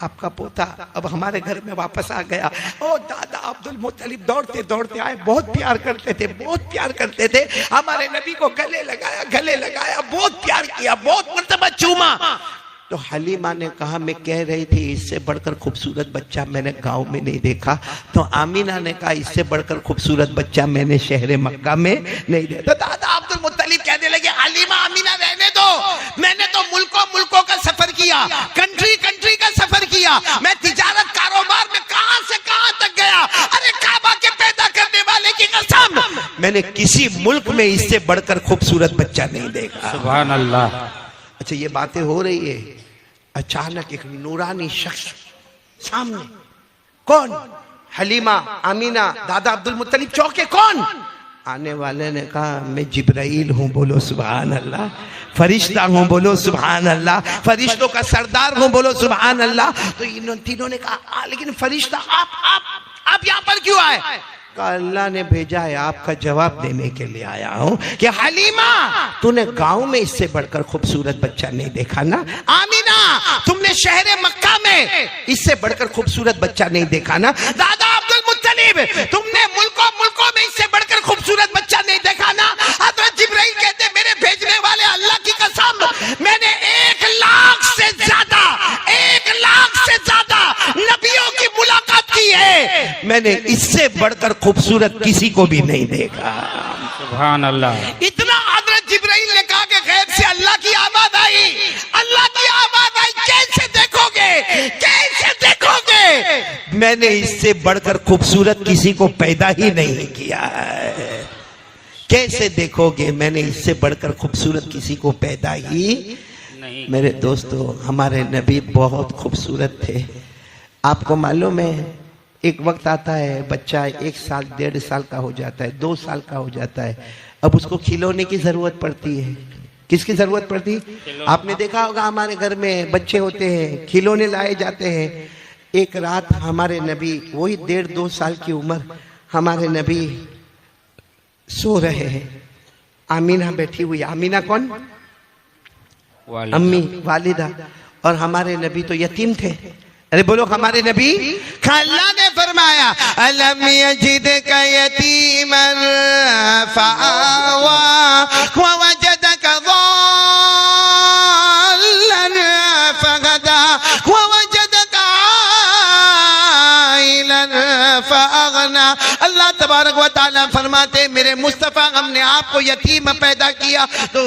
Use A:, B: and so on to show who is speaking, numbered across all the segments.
A: آپ کا پوتا اب ہمارے گھر میں واپس آ گیا. او دادا عبد المطلب دوڑتے دوڑتے آئے, بہت پیار کرتے تھے, بہت پیار کرتے تھے. ہمارے نبی کو گلے لگایا, بہت پیار کیا, بہت مرتبہ چوما. تو حلیمہ نے کہا میں کہہ رہی تھی اس سے بڑھ کر خوبصورت بچہ میں نے گاؤں میں نہیں دیکھا. تو آمینہ نے کہا اس سے بڑھ کر خوبصورت بچہ میں نے شہر مکہ میں نہیں دیکھا. تو دادا عبد المطلب کہنے لگے حلیمہ آمینہ رہنے دو, میں نے تو ملکوں کا سفر کیا, کنٹری کا سفر کیا, میں تجارت کاروبار میں کہاں سے کہاں تک گیا. ارے کعبہ کے پیدا کرنے والے کی قسم, میں نے کسی ملک میں اس سے بڑھ کر خوبصورت بچہ نہیں دیکھا.
B: سبحان اللہ.
A: اچھا یہ باتیں ہو رہی ہے, اچانک ایک نورانی شخص سامنے. کون؟ حلیمہ, آمینہ, دادا عبد المطلب چوکے. کون؟ آنے والے نے کہا میں جبرائیل ہوں. بولو سبحان اللہ. فرشتہ ہوں. بولو سبحان اللہ. فرشتوں کا سردار ہوں. بولو سبحان اللہ. تو انہوں تینوں نے کہا لیکن فرشتہ آپ یہاں پر کیوں آئے؟ کہا اللہ نے بھیجا ہے, آپ کا جواب دینے کے لیے آیا ہوں کہ حلیمہ تو نے گاؤں میں اس سے بڑھ کر خوبصورت بچہ نہیں دیکھا نا. آمینہ تم نے شہر مکہ میں اس سے بڑھ کر خوبصورت بچہ نہیں دیکھا نا. دادا عبد المطلب تم نے ملکوں میں اس سے بڑھ کر خوبصورت بچہ نہیں دیکھا نا. حضرت جبرائیل کہتے میرے بھیجنے والے اللہ کی قسم میں نے 1 لاکھ سے زیادہ نبیوں کی ملاقات کی ہے, میں نے اس سے بڑھ کر خوبصورت کسی کو بھی نہیں دیکھا.
B: سبحان اللہ.
A: اتنا حضرت جبرائیل نے کہا کہ غیب سے اللہ کی آواز آئی. کیسے دیکھو گے میں نے اس سے بڑھ کر خوبصورت کسی کو پیدا ہی نہیں کیا ہے. کیسے دیکھو گے, میں نے اس سے بڑھ کر خوبصورت کسی کو پیدا ہی نہیں. میرے دوستو ہمارے نبی بہت خوبصورت تھے. آپ کو معلوم ہے ایک وقت آتا ہے بچہ 1 سال 1.5 سال کا ہو جاتا ہے, 2 سال کا ہو جاتا ہے, اب اس کو کھلونے کی ضرورت پڑتی ہے. کس کی ضرورت پڑتی ہے؟ آپ نے دیکھا ہوگا ہمارے گھر میں بچے ہوتے ہیں, کھلونے لائے جاتے ہیں. ایک رات ہمارے نبی وہی 1.5-2 سال کی عمر, ہمارے نبی سو رہے ہیں, آمینہ بیٹھی ہوئی. آمینہ کون؟ امی, والدہ. اور ہمارے نبی تو یتیم تھے. ارے بولو ہمارے نبی. اللہ نے فرمایا الم یجدک یتیما فآوی ووجدک ضالا فہدی ووجدک عائلا فأغنی. اللہ تبارک و تعالیٰ فرماتے میرے مصطفیٰ ہم نے آپ کو یتیم پیدا کیا. تو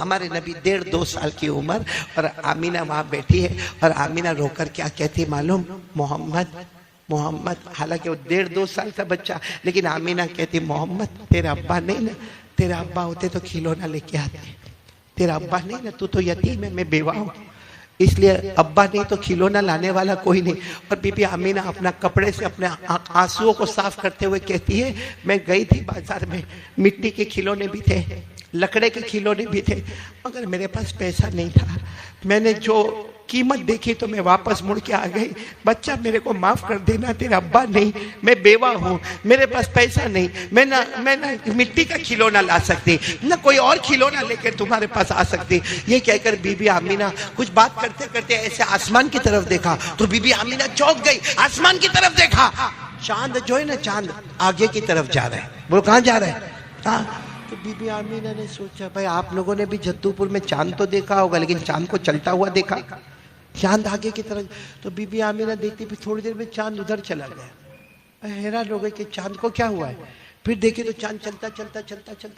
A: ہمارے نبی 1.5-2 سال کی عمر, اور آمینہ وہاں بیٹھی ہے, اور آمینہ رو کر کیا کہتی معلوم؟ محمد. حالانکہ وہ 1.5-2 سال کا بچہ, لیکن آمینہ کہتی محمد تیرا ابا نہیں نا, تیرا ابا ہوتے تو کھلونا لے کے آتے. تیرا ابا نہیں نا, تو یتیم ہے, میں بیوہ ہوں, اس لیے ابا نہیں تو کھلونا لانے والا کوئی نہیں. اور بی بی آمینہ اپنا کپڑے سے اپنے آنسوؤں کو صاف کرتے ہوئے کہتی ہے میں گئی تھی بازار میں, مٹی کے کھلونے بھی تھے, لکڑے کے کھلونے بھی تھے, مگر میرے پاس پیسہ نہیں تھا. میں نے جو قیمت دیکھی تو میں واپس مڑ کے آ گئی. بچہ میرے کو معاف کر دینا, تیرا ابا نہیں, میں بیوہ ہوں, میرے پاس پیسہ نہیں, میں نہ مٹی کا کھلونا لا سکتی, نہ کوئی اور کھلونا لے کر تمہارے پاس آ سکتی. یہ کہہ کر بی بی آمینہ کچھ بات کرتے کرتے ایسے آسمان کی طرف دیکھا, تو بی بی آمینہ چونک گئی. آسمان کی طرف دیکھا, چاند جو ہے نا, چاند آگے کی طرف جا رہا ہے. بولو کہاں جا رہا ہے؟ تو بی بی آمینہ نے سوچا بھائی آپ لوگوں نے بھی جدو پور میں چاند تو دیکھا ہوگا, لیکن چاند کو چلتا ہوا دیکھا, چاند آگے کی طرف. تو بی بی آمینہ دیکھتی, پھر تھوڑی دیر میں چاند ادھر چلا گیا. حیران ہو گئے کہ چاند کو کیا ہوا ہے. پھر دیکھے تو چاند چلتا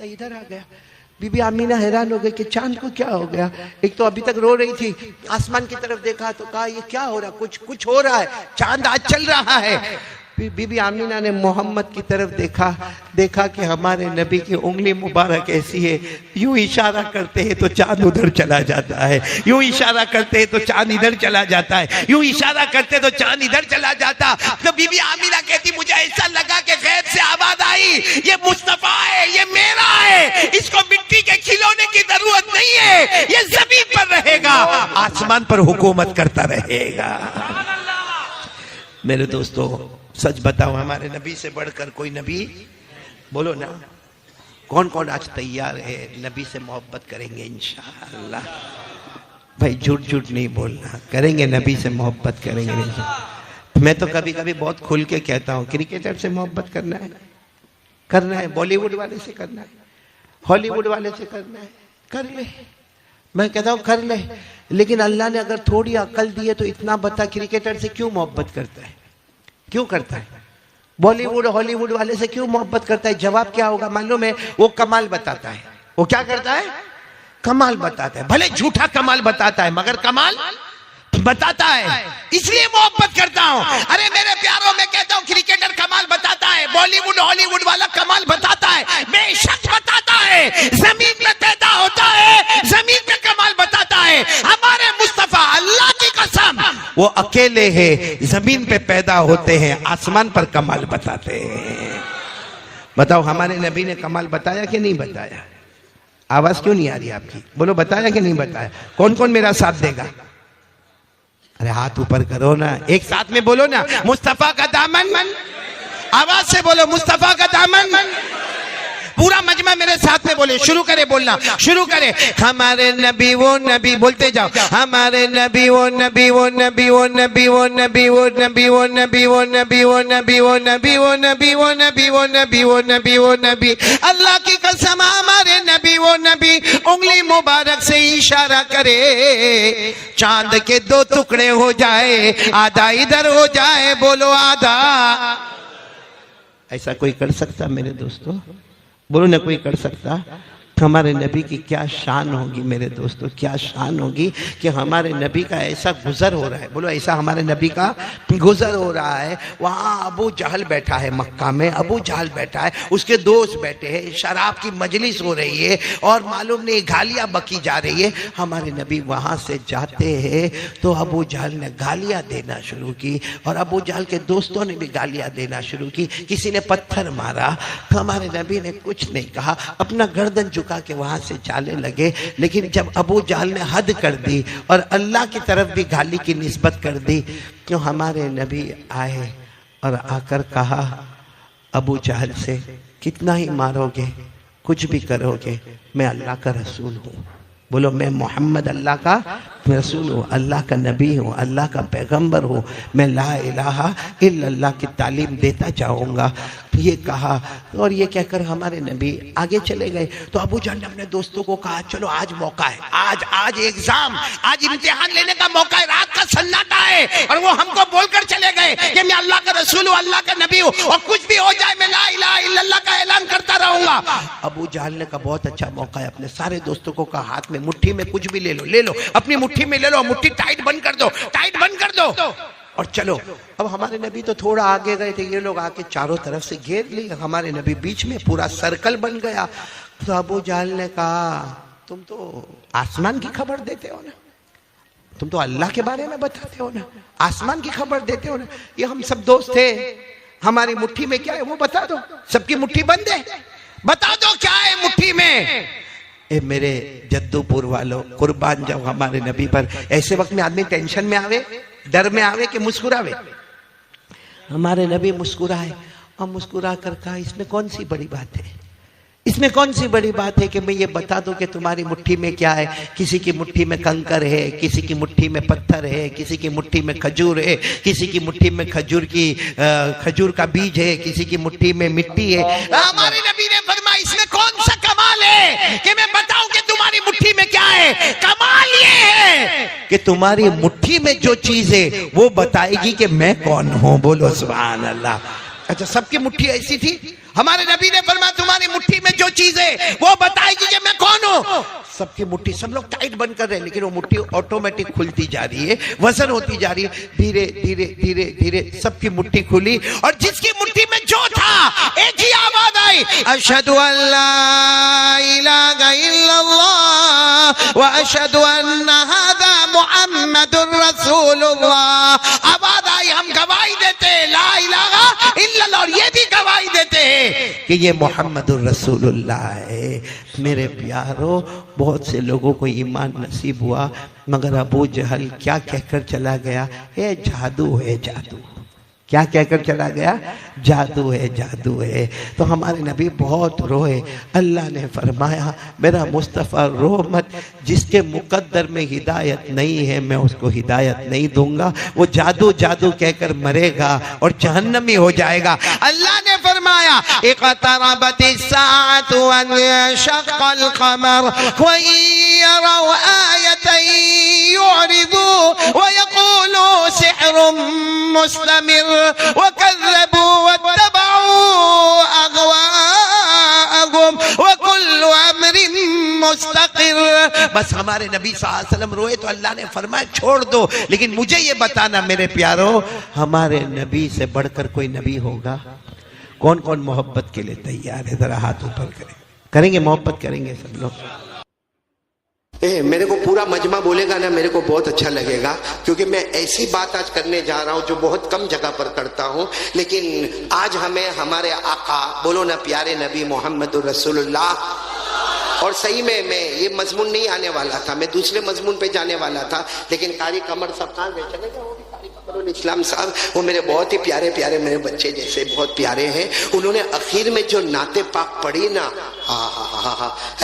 A: ادھر آ گیا. بی بی آمینہ حیران ہو گئے کہ چاند کو کیا ہو گیا. ایک تو ابھی تک رو رہی تھی, آسمان کی طرف دیکھا تو کہا یہ کیا ہو رہا, کچھ ہو رہا ہے, چاند آج چل رہا ہے. بی بی آمینہ نے محمد کی طرف دیکھا کہ ہمارے نبی کی انگلی مبارک ایسی ہے, یوں اشارہ کرتے ہیں تو چاند ادھر چلا جاتا ہے, یوں اشارہ کرتے ہیں تو چاند ادھر چلا جاتا ہے, یوں اشارہ کرتے تو چاند ادھر چلا جاتا. تو بی بی آمینہ کہتی مجھے ایسا لگا کہ غیب سے آواز آئی یہ مصطفیٰ ہے, یہ میرا ہے, اس کو مٹی کے کھلونے کی ضرورت نہیں ہے, یہ زمین پر رہے گا, آسمان پر حکومت کرتا رہے گا. میرے دوستو سچ بتاؤ ہمارے نبی سے بڑھ کر کوئی نبی؟ بولو نا, کون آج تیار ہے نبی سے محبت کریں گے انشاءاللہ؟ بھائی جھوٹ جھوٹ نہیں بولنا، کریں گے نبی سے محبت کریں گے نہیں۔ میں تو کبھی کبھی بہت کھل کے کہتا ہوں کرکٹر سے محبت کرنا ہے، بالی ووڈ والے سے کرنا ہے، ہالی ووڈ والے سے کرنا ہے، کر لے، میں کہتا ہوں کر لے، لیکن اللہ نے اگر تھوڑی عقل دی ہے تو اتنا بتا کرکٹر سے کیوں محبت کرتا ہے، کیوں کرتا ہے؟ بالی ووڈ ہالی ووڈ والے سے کیوں محبت کرتا ہے؟ جواب کیا ہوگا معلوم ہے؟ وہ کمال بتاتا ہے۔ وہ کیا کرتا ہے؟ کمال بتاتا ہے، بھلے جھوٹا کمال بتاتا ہے مگر کمال بتاتا ہے، اس لیے محبت کرتا ہوں۔ ارے میرے پیاروں، میں کہتا ہوں کرکٹر کمال بتاتا ہے، بالی ووڈ ہالی ووڈ والا کمال بتاتا ہے، بے شک بتاتا ہے، زمین میں پیدا ہوتا ہے، زمین پہ کمال بتاتا ہے۔ ہمارے مصطفیٰ اللہ کی قسم وہ اکیلے ہیں، زمین پہ پیدا ہوتے ہیں، آسمان پر کمال بتاتے ہیں۔ بتاؤ ہمارے نبی نے کمال بتایا کہ نہیں بتایا؟ آواز کیوں نہیں آ رہی آپ کی؟ بولو بتایا کہ نہیں بتایا؟ کون کون میرا ساتھ دے گا؟ ارے ہاتھ اوپر کرو نا، ایک ساتھ میں بولو نا، مصطفیٰ کا دامن، آواز سے بولو مصطفیٰ کا دامن۔ پورا مجمع میرے ساتھ میں بولے، شروع کرے بولنا، شروع کرے۔ ہمارے نبی وہ نبی، بولتے جاؤ، ہمارے نبی وہ نبی، وہ نبی وہ نبی، وہ نبی وہ نبی، وہ نبی وہ نبی، وہ نبی وہ نبی، وہ نبی وہ نبی، وہ نبی وہ نبی، وہ نبی۔ اللہ کی قسم ہمارے نبی وہ نبی، انگلی مبارک سے اشارہ کرے، چاند کے دو ٹکڑے ہو جائے، آدھا ادھر ہو جائے، بولو آدھا۔ ایسا کوئی کر سکتا میرے دوستو؟ بولو نہ کوئی کر سکتا؟ ہمارے نبی کی کیا شان ہوگی میرے دوستو، کیا شان ہوگی کہ ہمارے نبی کا ایسا گزر ہو رہا ہے۔ بولو ایسا ہمارے نبی کا گزر ہو رہا ہے۔ وہاں ابو جہل بیٹھا ہے، مکہ میں ابو جہل بیٹھا ہے، اس کے دوست بیٹھے ہیں، شراب کی مجلس ہو رہی ہے اور معلوم نہیں گالیاں بکی جا رہی ہے۔ ہمارے نبی وہاں سے جاتے ہیں تو ابو جہل نے گالیاں دینا شروع کی اور ابو جہل کے دوستوں نے بھی گالیاں دینا شروع کی، کسی نے پتھر مارا۔ ہمارے نبی نے کچھ نہیں کہا، اپنا گردن جھکا کہ وہاں سے جانے لگے۔ لیکن جب ابو جہل نے حد کر دی اور اللہ کی طرف بھی گالی کی نسبت کر دی، تو ہمارے نبی آئے اور آ کر کہا ابو جہل سے، کتنا ہی مارو گے، کچھ بھی کرو گے، میں اللہ کا رسول ہوں۔ بولو میں محمد اللہ کا رسول ہوں، اللہ کا نبی ہوں، اللہ کا پیغمبر ہوں، میں لا الہ الا اللہ کی تعلیم دیتا جاؤں گا۔ یہ کہا اور یہ کہہ کر ہمارے نبی آگے چلے گئے۔ تو ابو جہل نے اپنے دوستوں کو کہا چلو آج موقع ہے، آج ایگزام، آج امتحان لینے کا موقع ہے، رات کا سناٹا ہے، اور وہ ہم کو بول کر چلے گئے کہ میں اللہ کا رسول ہوں، اللہ کا نبی ہوں، اور کچھ بھی ہو جائے میں لا الہ الا اللہ کا اعلان کرتا رہوں گا۔ ابو جہل نے کہا بہت اچھا موقع ہے، اپنے سارے دوستوں کو کہا ہاتھ میں مٹھی میں کچھ بھی لے لو، اپنی مٹھی میں لے لو، مٹھی ٹائٹ بند کر دو، ٹائٹ بند کر دو اور چلو۔ اب ہمارے نبی تو تھوڑا آگے گئے تھے، یہ لوگ آ کے چاروں طرف سے گھیر لیے، ہمارے نبی بیچ میں، پورا سرکل بن گیا۔ تو ابو جہل نے کہا تم تو آسمان کی خبر دیتے ہو نا، تم تو اللہ کے بارے میں بتاتے ہو نا، آسمان کی خبر دیتے ہو نا، یہ ہم سب دوست تھے، ہماری مٹھی میں کیا ہے وہ بتا دو، سب کی مٹھی بند ہے، بتا دو کیا ہے مٹھی میں۔ اے میرے جدو پور والوں، قربان جاؤ ہمارے نبی پر۔ ایسے وقت میں آدمی ٹینشن میں آوے، ڈر میں آوے کہ مسکراوے؟ ہمارے نبی مسکرائے اور مسکرا کر کہا اس میں کون سی بڑی بات ہے، اس میں کون سی بڑی بات ہے کہ میں یہ بتا دوں کہ تمہاری مٹھی میں کیا ہے۔ کسی کی مٹھی میں کنکر ہے، کسی کی مٹھی میں پتھر ہے، کسی کی مٹھی میں کھجور ہے، کسی کی مٹھی میں کھجور کا بیج ہے، کسی کی مٹھی میں مٹی ہے۔ ہمارے نبی نے فرمایا اس میں کون سا کمال ہے کہ میں بتاؤں کہ تمہاری مٹھی میں کیا ہے؟ کمال یہ ہے کہ تمہاری مٹھی میں جو چیز ہے وہ بتائے گی کہ میں کون ہوں۔ بولو سبحان اللہ۔ اچھا سب کی مٹھی ایسی تھی؟ ہمارے نبی نے فرمایا تمہاری مٹھی میں جو چیز ہے وہ بتائے گی کہ میں کون ہوں۔ سب کی مٹھی، سب لوگ ٹائٹ بند کر رہے ہیں لیکن وہ مٹھی آٹومیٹک کھلتی جا رہی ہے، وزن ہوتی جا رہی ہے، دھیرے دھیرے دھیرے دھیرے سب کی مٹھی کھلی اور جس کی مٹھی میں جو تھا ایک ہی آواز آئی، اشہد ان لا الہ الا اللہ واشہد ان ھذا محمد رسول اللہ۔ آواز آئی، ہم گواہی دیتے ہیں لا الہ الا اللہ، اور یہ بھی گواہی دیتے ہیں کہ یہ محمد الرسول اللہ ہے۔ میرے پیارو، بہت سے لوگوں کو ایمان نصیب ہوا مگر ابو جہل کیا کہہ کر چلا گیا؟ اے جادو ہے جادو۔ کیا کہہ کر چلا گیا؟ جادو ہے، جادو ہے۔ تو ہمارے نبی بہت روئے۔ اللہ نے فرمایا میرا مصطفیٰ رو مت، جس کے مقدر میں ہدایت نہیں ہے میں اس کو ہدایت نہیں دوں گا، وہ جادو جادو کہہ کر مرے گا اور جہنمی ہو جائے گا۔ اللہ نے فرمایا اقتربت الساعة وانشق القمر وإن يروا آية يعرضوا ويقولوا سحر مستمر وكذبوا واتبعوا أهواءهم وكل أمر مستقر۔ بس ہمارے نبی صلی اللہ علیہ وسلم روئے تو اللہ نے فرمایا چھوڑ دو، لیکن مجھے یہ بتانا میرے پیارو، ہمارے نبی سے بڑھ کر کوئی نبی ہوگا؟ کون کون محبت کے لیے تیار ہے؟ ذرا ہاتھ اوپر کریں۔ کریں گے محبت؟ کریں گے سب لوگ؟
C: میرے کو پورا مجمع بولے گا نا، میرے کو بہت اچھا لگے گا، کیونکہ میں ایسی بات آج کرنے جا رہا ہوں جو بہت کم جگہ پر کرتا ہوں، لیکن آج ہمیں ہمارے آقا، بولو نا پیارے نبی محمد رسول اللہ۔ اور صحیح میں یہ مضمون نہیں آنے والا تھا، میں دوسرے مضمون پہ جانے والا تھا، لیکن قاری قمر صاحب کہاں گئے؟ چلے گئے وہ بھی؟ قاری قمر الاسلام صاحب، وہ میرے بہت ہی پیارے پیارے، میرے بچے جیسے بہت پیارے ہیں، انہوں نے اخیر میں جو نعت پاک پڑھی نا،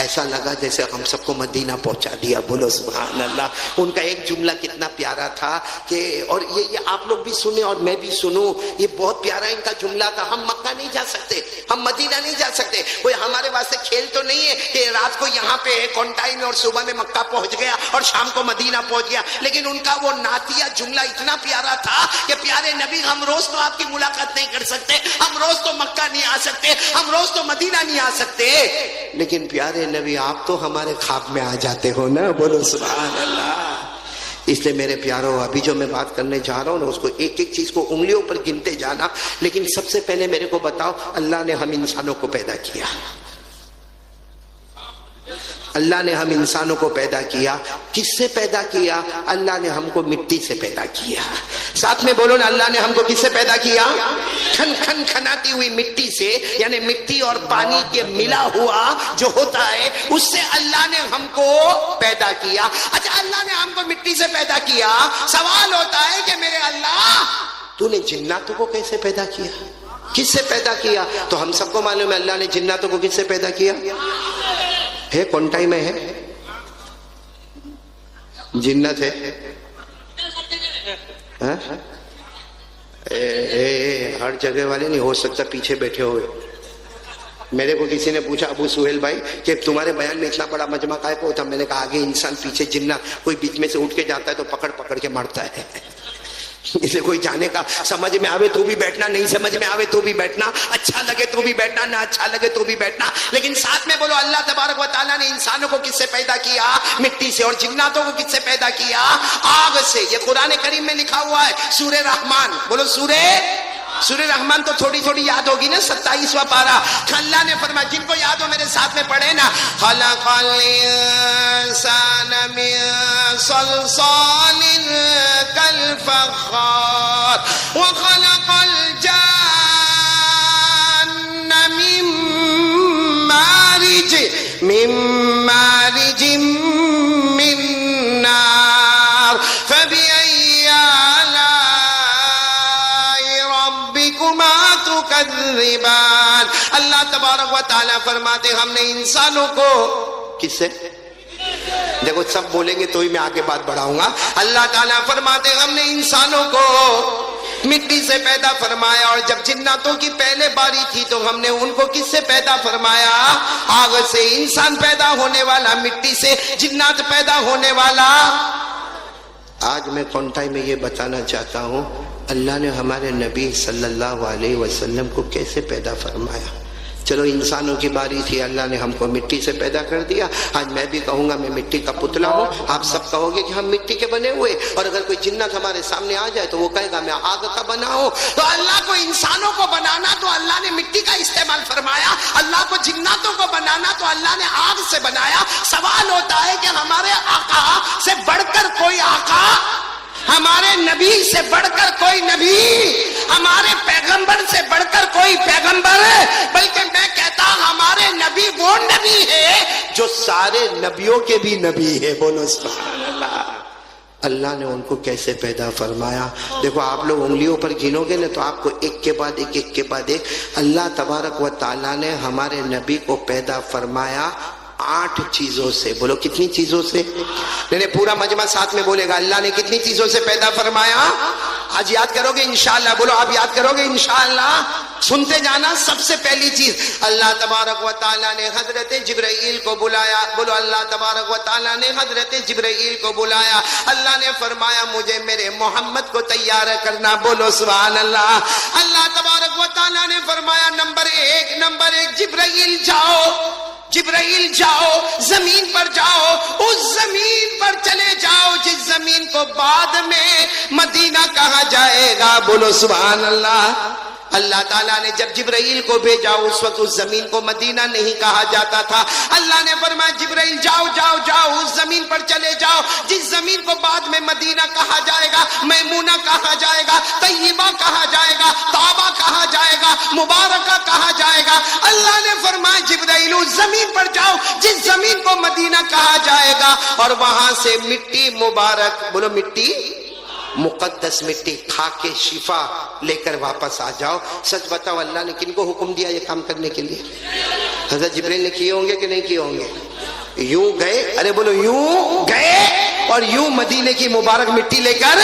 C: ایسا لگا جیسے ہم سب کو مدینہ پہنچا دیا۔ بولو سبحان اللہ۔ ان کا ایک جملہ کتنا پیارا تھا کہ، اور یہ آپ لوگ بھی سنیں اور میں بھی سنوں، یہ بہت پیارا ان کا جملہ تھا، ہم مکہ نہیں جا سکتے، ہم مدینہ نہیں جا سکتے، کوئی ہمارے واسطے کھیل تو نہیں ہے کہ رات کو یہاں پہ کونٹائی میں اور صبح میں مکہ پہنچ گیا اور شام کو مدینہ پہنچ گیا، لیکن ان کا وہ نعتیہ جملہ اتنا پیارا تھا کہ پیارے نبی ہم روز تو آپ کی ملاقات نہیں کر سکتے، ہم روز تو مکہ نہیں آ سکتے، ہم روز تو مدینہ نہیں آ سکتے، لیکن پیارے نبی آپ تو ہمارے خواب میں آ جاتے ہو نا۔ بولو سبحان اللہ۔ اس لیے میرے پیاروں، ابھی جو میں بات کرنے جا رہا ہوں نا، اس کو ایک ایک چیز کو انگلیوں پر گنتے جانا، لیکن سب سے پہلے میرے کو بتاؤ، اللہ نے ہم انسانوں کو پیدا کیا، اللہ نے ہم انسانوں کو پیدا کیا، کس سے پیدا کیا؟ اللہ نے ہم کو مٹی سے پیدا کیا۔ ساتھ میں بولو نا، اللہ نے ہم کو کس سے پیدا کیا؟ کھن کھن کھناتی ہوئی مٹی سے، یعنی مٹی اور پانی کے ملا ہوا جو ہوتا ہے اس سے اللہ نے ہم کو پیدا کیا۔ اچھا، اللہ نے ہم کو مٹی سے پیدا کیا، سوال ہوتا ہے کہ میرے اللہ تو نے جناتوں کو کیسے پیدا کیا؟ کس سے پیدا کیا؟ تو ہم سب کو معلوم ہے اللہ نے جناتوں کو کس سے پیدا کیا ہے؟ کونٹائی میں ہے جنت ہے، ہر جگہ والے نہیں ہو سکتا پیچھے بیٹھے ہوئے۔ میرے کو کسی نے پوچھا ابو سہیل بھائی کہ تمہارے بیان میں اتنا بڑا مجمع کائے کو ہوتا؟ میں نے کہا آگے انسان پیچھے جنات، کوئی بیچ میں سے اٹھ کے جاتا ہے تو پکڑ پکڑ کے مارتا ہے، اسے کوئی جانے کا، سمجھ میں آوے تو بھی بیٹھنا، نہیں سمجھ میں آوے تو بھی بیٹھنا، اچھا لگے تو بھی بیٹھنا، نہ اچھا لگے تو بھی بیٹھنا، لیکن ساتھ میں بولو اللہ تبارک و تعالیٰ نے انسانوں کو کس سے پیدا کیا؟ مٹی سے، اور جناتوں کو کس سے پیدا کیا؟ آگ سے۔ یہ قرآن کریم میں لکھا ہوا ہے، سورہ رحمان، بولو سورہ رحمان تو تھوڑی تھوڑی یاد ہوگی نا، 27واں پارہ۔ اللہ نے فرمایا، جن کو یاد ہو میرے ساتھ میں پڑھے نا، خلق الانسان من صلصال كالفخار وخلق الجان من مارج من نار فبأي آلاء ربكما تكذبان۔ اللہ تبارک و تعالیٰ فرماتے ہم نے انسانوں کو کس سے؟ دیکھو سب بولیں گے تو ہی میں آگے بات بڑھاؤں گا۔ اللہ تعالیٰ فرماتے ہم نے انسانوں کو مٹی سے پیدا فرمایا، اور جب جناتوں کی پہلے باری تھی تو ہم نے ان کو کس سے پیدا فرمایا؟ آگ سے۔ انسان پیدا ہونے والا مٹی سے، جنات پیدا ہونے والا۔ آج میں کونٹائی میں یہ بتانا چاہتا ہوں، اللہ نے ہمارے نبی صلی اللہ علیہ وسلم کو کیسے پیدا فرمایا۔ چلو انسانوں کی باری تھی، اللہ نے ہم کو مٹی سے پیدا کر دیا۔ آج میں بھی کہوں گا میں مٹی کا پتلا ہوں، آپ سب کہو گے کہ ہم مٹی کے بنے ہوئے، اور اگر کوئی جنت ہمارے سامنے آ جائے تو وہ کہے گا میں آگ کا بنا ہوں۔ تو اللہ کو انسانوں کو بنانا تو اللہ نے مٹی کا استعمال فرمایا، اللہ کو جناتوں کو بنانا تو اللہ نے آگ سے بنایا۔ سوال ہوتا ہے کہ ہمارے آقا سے بڑھ کر کوئی آقا، ہمارے نبی سے بڑھ کر کوئی نبی، ہمارے پیغمبر سے بڑھ کر کوئی پیغمبر، بلکہ میں کہتا ہمارے نبی وہ نبی ہے جو سارے نبیوں کے بھی نبی ہے۔ بولو سبحان اللہ۔ اللہ نے ان کو کیسے پیدا فرمایا. دیکھو آپ لوگ انگلیوں پر گنو گے نا تو آپ کو ایک کے بعد ایک، ایک کے بعد ایک. اللہ تبارک و تعالیٰ نے ہمارے نبی کو پیدا فرمایا 8 چیزوں سے. بولو کتنی چیزوں سے؟ نہیں پورا مجمع ساتھ میں بولے گا. اللہ نے کتنی چیزوں سے پیدا فرمایا؟ آج یاد کرو گے انشاءاللہ. بولو آپ یاد کرو گے انشاءاللہ. سنتے جانا. سب سے پہلی چیز اللہ تبارک و تعالیٰ نے حضرت جبرائیل کو بلایا. بولو اللہ تبارک و تعالیٰ نے حضرت جبرائیل کو بلایا. اللہ نے فرمایا مجھے میرے محمد کو تیار کرنا. بولو سبحان اللہ. اللہ تبارک و تعالیٰ نے فرمایا نمبر ایک جبرائیل جاؤ، جبرائیل جاؤ، زمین پر جاؤ، اس زمین پر چلے جاؤ جس زمین کو بعد میں مدینہ کہا جائے گا. بولو سبحان اللہ. اللہ تعالیٰ نے جب جبرائیل کو بھیجا اس وقت اس زمین کو مدینہ نہیں کہا جاتا تھا. اللہ نے فرمایا جبرائیل جاؤ جاؤ جاؤ اس زمین پر چلے جاؤ جس زمین کو بعد میں مدینہ کہا جائے گا، میمونہ کہا جائے گا، طیبہ کہا جائے گا، طابہ کہا جائے گا، مبارکہ کہا جائے گا. اللہ نے فرمایا جبرائیل اس زمین پر جاؤ جس زمین کو مدینہ کہا جائے گا اور وہاں سے مٹی مبارک، بولو مٹی مقدس، مٹی کھا کے شفا لے کر واپس آ جاؤ. سچ بتاؤ اللہ نے کن کو حکم دیا یہ کام کرنے کے لیے؟ حضرت جبرائیل نے کیے ہوں گے کہ نہیں کیے ہوں گے؟ یوں گئے، ارے بولو یوں گئے اور یوں مدینے کی مبارک مٹی لے کر.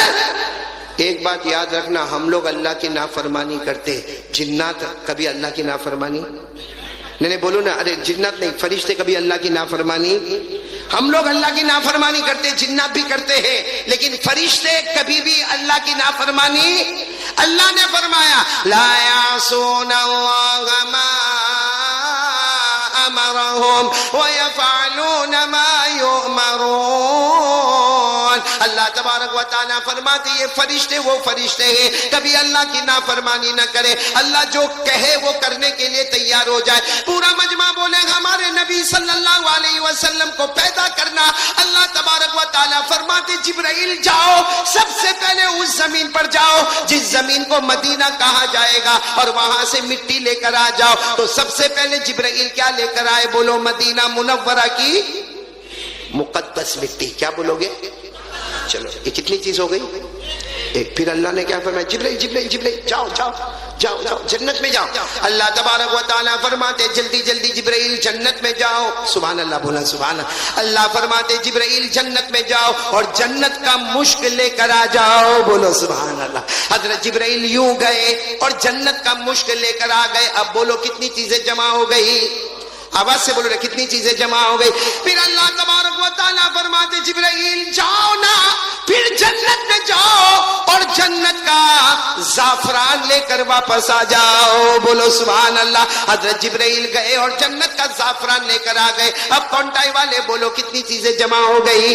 C: ایک بات یاد رکھنا، ہم لوگ اللہ کی نافرمانی کرتے، جنات کبھی اللہ کی نافرمانی نہیں بولو نا. ارے جنات نہیں، فرشتے کبھی اللہ کی نافرمانی. ہم لوگ اللہ کی نافرمانی کرتے، جنات بھی کرتے ہیں، لیکن فرشتے کبھی بھی اللہ کی نافرمانی. اللہ نے فرمایا لا یعصون اللہ ما امرهم ويفعلون ما يؤمرون. اللہ تبارک و تعالیٰ فرماتے یہ فرشتے وہ فرشتے ہیں کبھی اللہ کی نافرمانی نہ کرے. اللہ جو کہے وہ کرنے کے لیے تیار ہو جائے. پورا مجمع بولے ہمارے نبی صلی اللہ علیہ وسلم کو پیدا کرنا. اللہ تبارک و تعالیٰ فرماتے جبرائیل جاؤ، سب سے پہلے اس زمین پر جاؤ جس زمین کو مدینہ کہا جائے گا اور وہاں سے مٹی لے کر آ جاؤ. تو سب سے پہلے جبرائیل کیا لے کر آئے؟ بولو مدینہ منورہ کی مقدس مٹی. کیا بولو گے؟ چلو یہ کتنی چیز ہو گئی؟ ایک. پھر اللہ نے کیا فرمایا جبرائیل جبرائیل جبرائیل جاؤ جاؤ جاؤ جاؤ جنت میں جاؤ. اللہ تبارک و تعالیٰ فرماتے جلدی جلدی جبرائیل جنت میں جاؤ. سبحان اللہ بولا سبحان اللہ. اللہ فرماتے جبرائیل جنت میں جاؤ اور جنت کا مشک لے کر آ جاؤ. بولو سبحان اللہ. حضرت جبرائیل یوں گئے اور جنت کا مشک لے کر آ گئے. اب بولو کتنی چیزیں جمع ہو گئی؟ آواز سے بولو کتنی چیزیں جمع ہو گئی؟ پھر اللہ تبارک و تعالیٰ فرماتے جبرائیل جاؤ نا، پھر جنت میں جاؤ اور جنت کا زعفران لے کر واپس آ جاؤ. بولو سبحان اللہ. حضرت جبرائیل گئے اور جنت کا زعفران لے کر آ گئے. اب کونٹائی والے بولو کتنی چیزیں جمع ہو گئی؟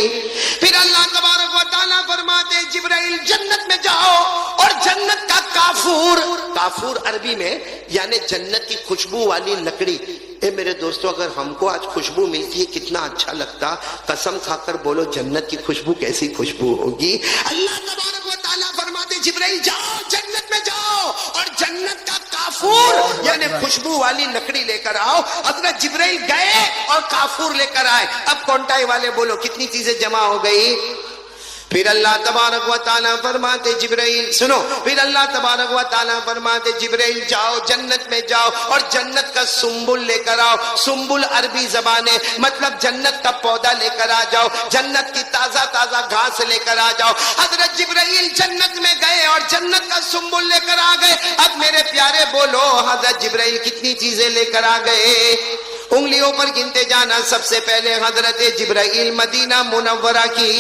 C: پھر اللہ تبارک و تعالیٰ فرماتے جبرائیل جنت میں جاؤ اور جنت کا کافور، کافور عربی میں یعنی جنت کی خوشبو والی لکڑی. اے میرے دوستو اگر ہم کو آج خوشبو ملتی ہے کتنا اچھا لگتا. قسم کھا کر بولو جنت کی خوشبو کیسی خوشبو ہوگی. اللہ تبارک و تعالیٰ فرماتے جبرائیل جاؤ جنت میں جاؤ اور جنت کا کافور یعنی خوشبو والی لکڑی لے کر آؤ. حضرت جبرائیل گئے اور کافور لے کر آئے. اب کونٹائی والے بولو کتنی چیزیں جمع ہو گئی؟ پھر اللہ تبارک و تعالیٰ فرماتے جبرائیل سنو، پھر اللہ تبارک و تعالیٰ فرماتے جبرائیل جاؤ جنت میں جاؤ اور جنت کا سنبل لے کر آؤ. سنبل عربی زبان ہے مطلب جنت کا پودا لے کر آ جاؤ، جنت کی تازہ تازہ گھاس لے کر آ جاؤ. حضرت جبرائیل جنت میں گئے اور جنت کا سنبل لے کر آ گئے. اب میرے پیارے بولو حضرت جبرائیل کتنی چیزیں لے کر آ گئے؟ انگلیوں پر گنتے جانا. سب سے پہلے حضرت جبرائیل مدینہ منورہ کی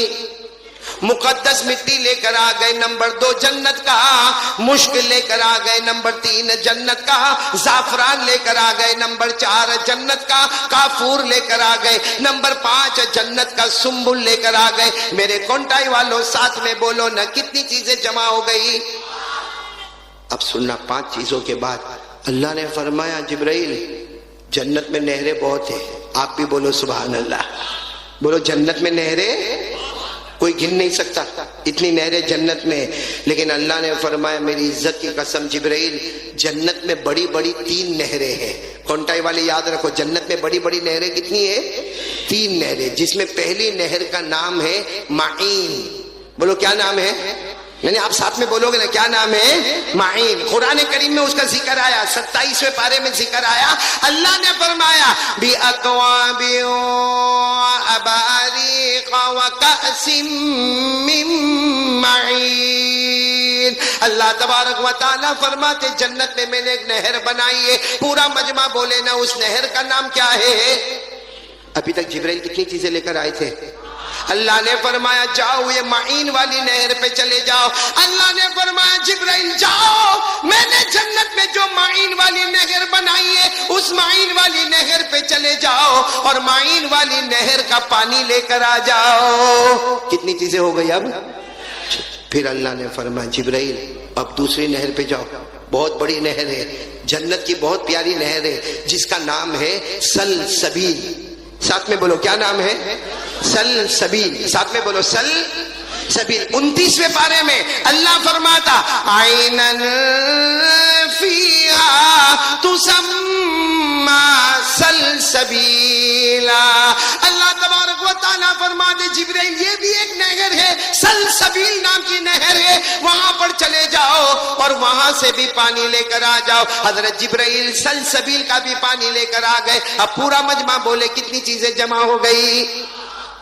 C: مقدس مٹی لے کر آ گئے. نمبر 2 جنت کا مشک لے کر آ گئے. نمبر 3 جنت کا زعفران لے کر آ گئے. نمبر 4 جنت کا کافور لے کر آ گئے. نمبر 5 جنت کا سنبل لے کر آ گئے. میرے کونٹائی والوں ساتھ میں بولو نا کتنی چیزیں جمع ہو گئی؟ اب سننا 5 چیزوں کے بعد اللہ نے فرمایا جبرائیل جنت میں نہریں بہت ہیں. آپ بھی بولو سبحان اللہ. بولو جنت میں نہریں کوئی گن نہیں سکتا اتنی نہریں جنت میں. لیکن اللہ نے فرمایا میری عزت کی قسم جبرائیل جنت میں بڑی بڑی 3 نہریں ہیں. کونٹائی والے یاد رکھو جنت میں بڑی بڑی نہریں کتنی ہیں؟ 3 نہریں. جس میں پہلی نہر کا نام ہے معین. بولو کیا نام ہے؟ یعنی آپ ساتھ میں بولو گے نا کیا نام ہے؟ معین. قرآن کریم میں اس کا ذکر آیا, 27ویں پارے میں ذکر آیا. اللہ نے فرمایا بِأَكْوَابٍ وَأَبَارِيقَ وَكَأْسٍ مِّن معین. اللہ تبارک و تعالیٰ فرماتے جنت میں میں نے ایک نہر بنائی ہے. پورا مجمع بولے نا اس نہر کا نام کیا ہے؟ ابھی تک جبرائیل کتنی چیزیں لے کر آئے تھے؟ اللہ نے فرمایا جاؤ یہ معین والی نہر پہ چلے جاؤ. اللہ نے فرمایا جبرائیل جاؤ, میں نے جنت میں جو معین والی نہر بنائی ہے اس معین والی نہر پہ چلے جاؤ اور معین والی نہر کا پانی لے کر آ جاؤ. کتنی چیزیں ہو گئی اب؟ پھر اللہ نے فرمایا جبرائیل اب دوسری نہر پہ جاؤ. بہت بڑی نہر ہے, جنت کی بہت پیاری نہر ہے جس کا نام ہے سلسبیل. ساتھ میں بولو کیا نام ہے؟ سلسبیل. ساتھ میں بولو سلسبیل. 29ویں پارے میں اللہ فرماتا عینن فیہا تسمی سلسبیلا. اللہ تبارک و تعالیٰ فرماتے جبرائیل یہ بھی ایک نہر ہے, سلسبیل نام کی نہر ہے, وہاں پر چلے جاؤ اور وہاں سے بھی پانی لے کر آ جاؤ. حضرت جبرائیل سلسبیل کا بھی پانی لے کر آ گئے. اب پورا مجمع بولے کتنی چیزیں جمع ہو گئی؟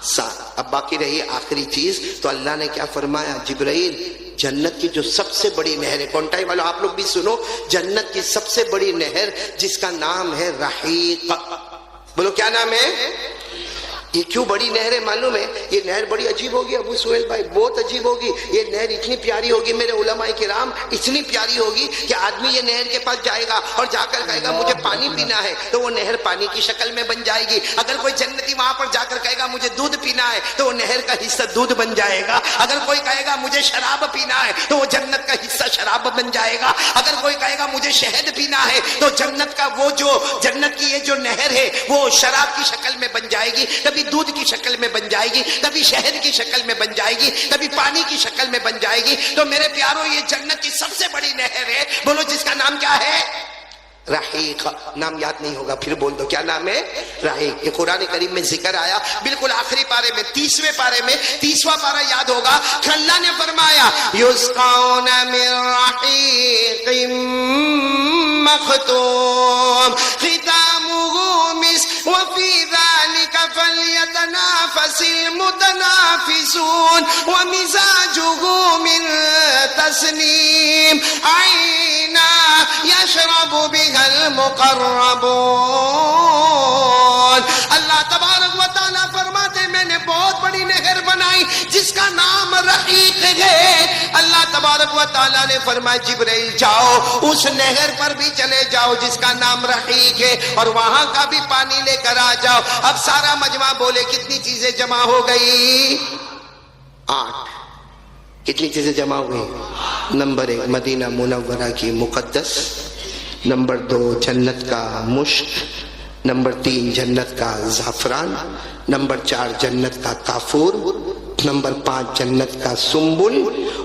C: 7. اب باقی رہی آخری چیز. تو اللہ نے کیا فرمایا جبرائیل جنت کی جو سب سے بڑی نہر ہے, کونٹائی والوں آپ لوگ بھی سنو, جنت کی سب سے بڑی نہر جس کا نام ہے رحیق. بولو کیا نام ہے؟ یہ کیوں بڑی نہر ہے معلوم ہے؟ یہ نہر بڑی عجیب ہوگی ابو سہیل بھائی, بہت عجیب ہوگی. یہ نہر اتنی پیاری ہوگی میرے علماء کرام, اتنی پیاری ہوگی کہ آدمی یہ نہر کے پاس جائے گا اور جا کر کہے گا مجھے پانی پینا ہے تو وہ نہر پانی کی شکل میں بن جائے گی. اگر کوئی جنتی وہاں پر جا کر کہے گا مجھے دودھ پینا ہے تو وہ نہر کا حصہ دودھ بن جائے گا. اگر کوئی کہے گا مجھے شراب پینا ہے تو وہ جنت کا حصہ شراب بن جائے گا. اگر کوئی کہے گا مجھے شہد پینا ہے تو جنت کا وہ جو جنت کی یہ جو نہر ہے وہ شراب کی شکل میں بن جائے گی, کبھی دودھ کی شکل میں بن جائے گی, کبھی شہد کی شکل میں بن جائے گی, کبھی پانی کی شکل میں بن جائے گی. تو میرے پیاروں یہ جنت کی سب سے بڑی نہر ہے, بولو جس کا نام کیا ہے؟ رحیق. نام یاد نہیں ہوگا پھر بول دو کیا نام ہے؟ رحیق. یہ قرآن کریم میں ذکر آیا بالکل آخری پارے میں 30ویں پارے میں. 30واں پارہ یاد ہوگا. اللہ نے فرمایا یسقون من رحیق مختوم ختامہ مسک وفی ذلک فلیتنافس المتنافسون ومزاجہ من تسنیم عینا یشرب بها المقربون. اللہ تبارک و تعالیٰ فرماتے میں نے بہت بڑی نہر بنائی جس کا نام رحیق ہے. اللہ تبارک و تعالیٰ نے فرمایا جبرائیل جاؤ اس نہر پر بھی چلے جاؤ جس کا نام رحیق ہے اور وہاں کا بھی پانی لے کر آ جاؤ. اب سارا مجمع بولے کتنی چیزیں جمع ہو گئی؟ 8. کتنی چیزیں جمع ہو گئی؟ نمبر 1 مدینہ منورہ کی مقدس, نمبر 2 جنت کا مشک, نمبر 3 جنت کا زعفران, نمبر 4 جنت کا کافور, نمبر 5 جنت کا سنبل,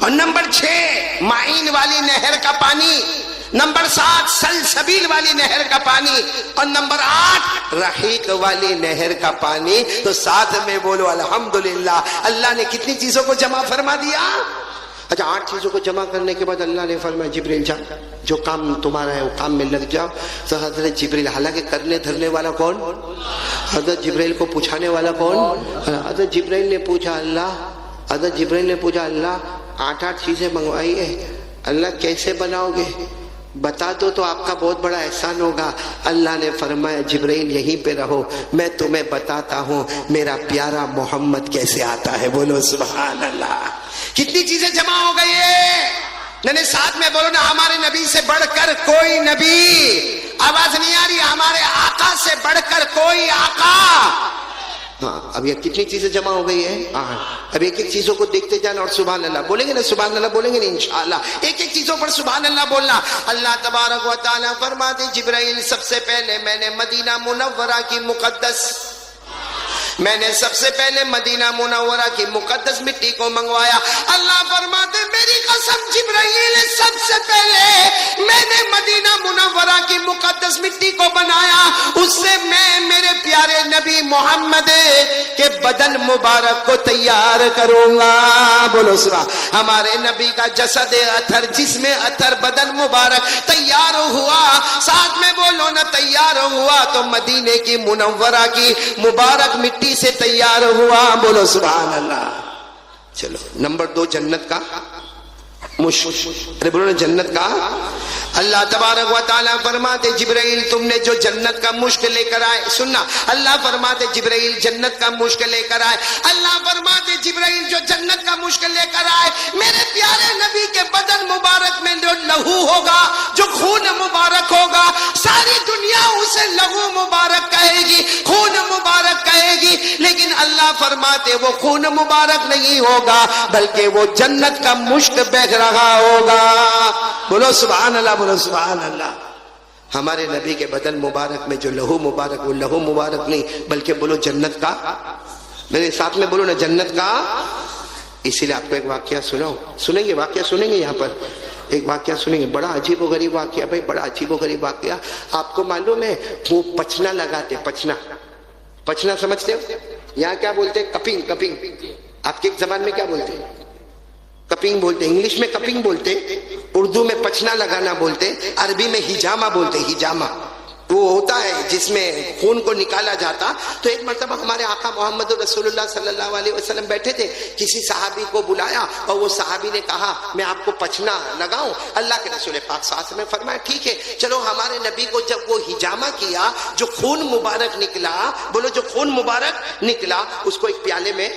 C: اور نمبر 6 معین والی نہر کا پانی, نمبر 7 سلسبیل والی نہر کا پانی, اور نمبر 8 رحیق والی نہر کا پانی. تو ساتھ میں بولو الحمدللہ. اللہ نے کتنی چیزوں کو جمع فرما دیا؟ اچھا 8 چیزوں کو جمع کرنے کے بعد اللہ نے فرمایا جبرائیل جا, جو کام تمہارا ہے وہ کام میں لگ جاؤ. تو حضرت جبرائیل, حالانکہ کرنے دھرنے والا کون؟ حضرت جبرائیل کو پوچھانے والا کون؟ حضرت جبرائیل نے پوچھا اللہ, حضرت جبرائیل نے پوچھا اللہ 8 چیزیں منگوائی ہے, اللہ کیسے بناؤ گے؟ بتا دو تو آپ کا بہت بڑا احسان ہوگا. اللہ نے فرمایا جبرائیل یہیں پہ رہو, میں تمہیں بتاتا ہوں میرا پیارا محمد کیسے آتا ہے. بولو سبحان اللہ. کتنی چیزیں جمع ہو گئی ہے؟ ساتھ میں بولو نا ہمارے نبی سے بڑھ کر کوئی نبی. آواز نہیں آ رہی؟ ہمارے آقا سے بڑھ کر کوئی آقا. ہاں اب یہ کتنی چیزیں جمع ہو گئی ہے؟ اب ایک ایک چیزوں کو دیکھتے جانا اور سبحان اللہ بولیں گے نا, سبحان اللہ بولیں گے نا انشاءاللہ. ایک ایک چیزوں پر سبحان اللہ بولنا. اللہ تبارک و تعالیٰ فرماتے جبرائیل سب سے پہلے میں نے مدینہ منورہ کی مقدس, میں نے سب سے پہلے مدینہ منورہ کی مقدس مٹی کو منگوایا. اللہ فرماتے میری قسم جبرائیل سب سے سے پہلے میں نے مدینہ منورہ کی مقدس مٹی کو بنایا، اس سے میں میرے پیارے نبی محمد کے بدن مبارک کو تیار کروں گا۔ بولو سبحان۔ ہمارے نبی کا جسد اطہر، جسم اطہر، بدن مبارک تیار ہوا، ساتھ میں بولو نا تیار ہوا تو مدینے کی منورہ کی مبارک مٹی سے تیار ہوا۔ بولو سبحان اللہ۔ چلو نمبر 2 جنت کا مشک۔ ارے بولو نا جنت کا۔ اللہ تبارک و تعالیٰ فرماتے جبرائیل تم نے جو جنت کا مشک لے کر آئے، سننا، اللہ فرماتے جبرائیل جنت کا مشک لے کر آئے، اللہ فرماتے جبرائیل جو جنت کا مشک لے کر آئے، میرے پیارے نبی کے بدن مبارک میں جو لہو ہوگا، جو خون مبارک ہوگا، ساری دنیا اسے لہو مبارک کہے گی، خون مبارک کہے گی، لیکن اللہ فرماتے وہ خون مبارک نہیں ہوگا بلکہ وہ جنت کا مشک بہہ رہا ہوگا۔ بولو سبحان اللہ، بولو سبحان اللہ۔ ہمارے نبی کے بدن مبارک میں جو لہو مبارک، وہ لہو مبارک نہیں بلکہ بولو جنت کا، میرے ساتھ میں بولو نا جنت کا۔ اسی لیے آپ کو ایک واقعہ سناؤں، سنیں گے واقعہ، سنیں گے یہاں پر ایک واقعہ سنیں گے، بڑا عجیب و غریب واقعہ بھائی، بڑا عجیب و غریب واقعہ۔ آپ کو معلوم ہے وہ پچنا لگاتے، پچنا سمجھتے ہو؟ یہاں کیا بولتے ہیں؟ Cupping, cupping. آپ کی زبان میں کیا بولتے ہیں؟ کپنگ بولتے، انگلش میں کپنگ بولتے، اردو میں پچنا لگانا بولتے، عربی میں ہجامہ بولتے، ہجامہ۔ وہ ہوتا ہے جس میں خون کو نکالا جاتا۔ تو ایک مرتبہ ہمارے آقا محمد رسول اللہ صلی اللہ علیہ وسلم بیٹھے تھے، کسی صحابی کو بلایا اور وہ صحابی نے کہا میں آپ کو پچنا لگاؤں؟ اللہ کے رسول پاک صلی اللہ علیہ وسلم نے فرمایا ٹھیک ہے چلو۔ ہمارے نبی کو جب وہ ہجامہ کیا، جو خون مبارک نکلا، بولو جو خون مبارک نکلا، اس کو ایک پیالے میں